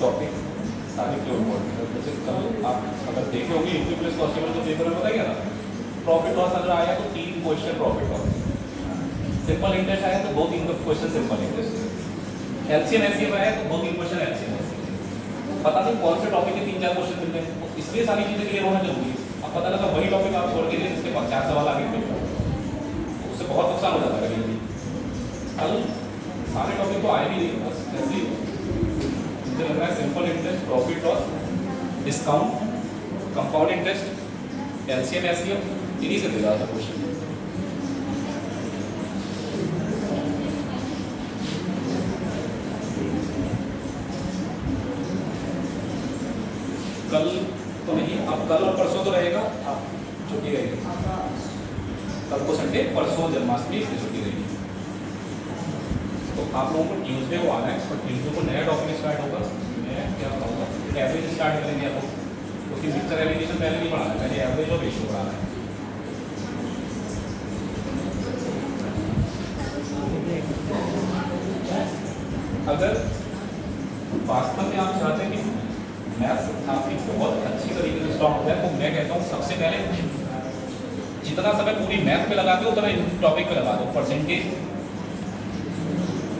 टॉपिक सारे क्लोज मॉडल जैसे कल आप अगर देखे होंगे यूपी पुलिस कांस्टेबल जो पेपर में पता क्या था, प्रॉफिट लॉस अगर आया तो 3 question profit loss, simple interest आया तो 2-3 question simple interest, LCM SCF आया तो 2-3 क्वेश्चन एलसीएम एससीएफ। पता नहीं कौन से टॉपिक के 3-4 क्वेश्चन मिलते हैं, तो इसलिए सारी चीजें क्लियर होना जरूरी है। अब पता लगा वही टॉपिक आप छोड़ के इसके 4 सवाल आगे फिर उससे बहुत नुकसान हो जाता है। कल सारे टॉपिक तो आए भी नहीं, बस ऐसे ही मुझे लग रहा है simple interest, profit loss, discount, compound interest, LCM SCF, इन्हीं से दे रहा था क्वेश्चन। कल तो नहीं, अब कल और परसों तो रहेगा, अब छुट्टी रहेगी। कल को संडे, परसों जन्माष्टमी, इसलिए छुट्टी रहेगी। तो आप लोगों को ट्यूसडे को आना है, और ट्यूसडे को नया टॉपिक स्टार्ट होगा। मैं क्या बताऊँगा, एवरेज स्टार्ट करेंगे आप लोग, क्योंकि मिक्सर एलिमिनेशन पहले नहीं पढ़ाना है, पहले एवरेज और रेशियो पढ़ाना है। अगर वास्तव में आप चाहते हैं कि मैथ्स आपकी बहुत अच्छी तरीके से स्ट्रॉन्ग हो जाए, तो मैं कहता हूँ सबसे पहले जितना समय पूरी मैथ पे लगा दो उतना टॉपिक पे लगा दो, परसेंटेज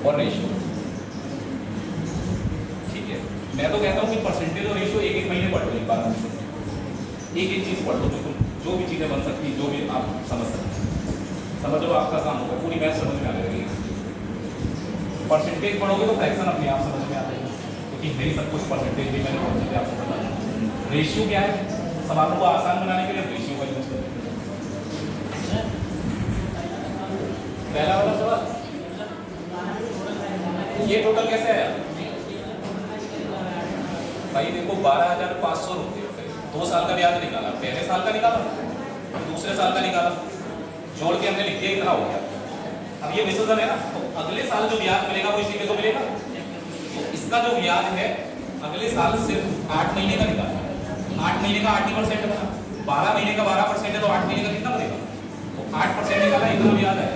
और रेशियो। ठीक है, मैं तो कहता हूँ कि परसेंटेज और रेशियो एक महीने पढ़ लो, एक बार एक चीज पढ़ लो, जो भी चीजें बन सकती, जो भी आप समझ सकते, समझ लो आपका काम होगा, पूरी मैथ समझ में आने लगेगी। परसेंटेज पढ़ोगे तो फ्रैक्शन अपने आप समझ में आता है, क्योंकि नहीं सब कुछ परसेंटेज भी मैंने परसेंटेज आपको बताया। रेशियो क्या है, सवालों को आसान बनाने के लिए रेशियो का यूज करें। पहला वाला सवाल, ये टोटल कैसे आया भाई? देखो 12,500 रुपये, 2 साल का ब्याज निकाला, पहले साल का निकाला, दूसरे साल का निकाला, जोड़ के हमने लिख दिया इतना हो गया। अब ये विसर्जन है ना, तो अगले साल जो ब्याज मिलेगा वो इसी में तो मिलेगा। तो इसका जो ब्याज है अगले साल सिर्फ 8 महीने का निकाला, 8 महीने का 8% बना, 12 महीने का 12% है, तो 8 महीने का कितना बनेगा? तो 8% निकाला, इतना ब्याज है।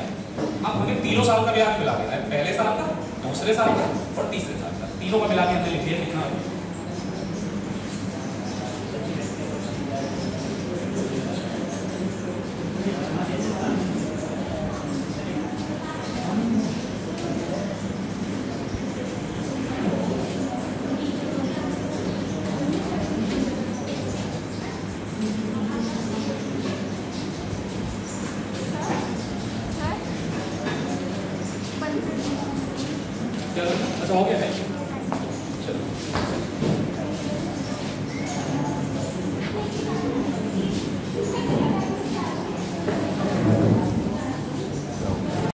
अब हमें तीनों साल का ब्याज मिला देना है, पहले साल का, दूसरे साल का और तीसरे साल का, तीनों का मिला के हमने लिख दिया कितना है। अच्छा हो गया है।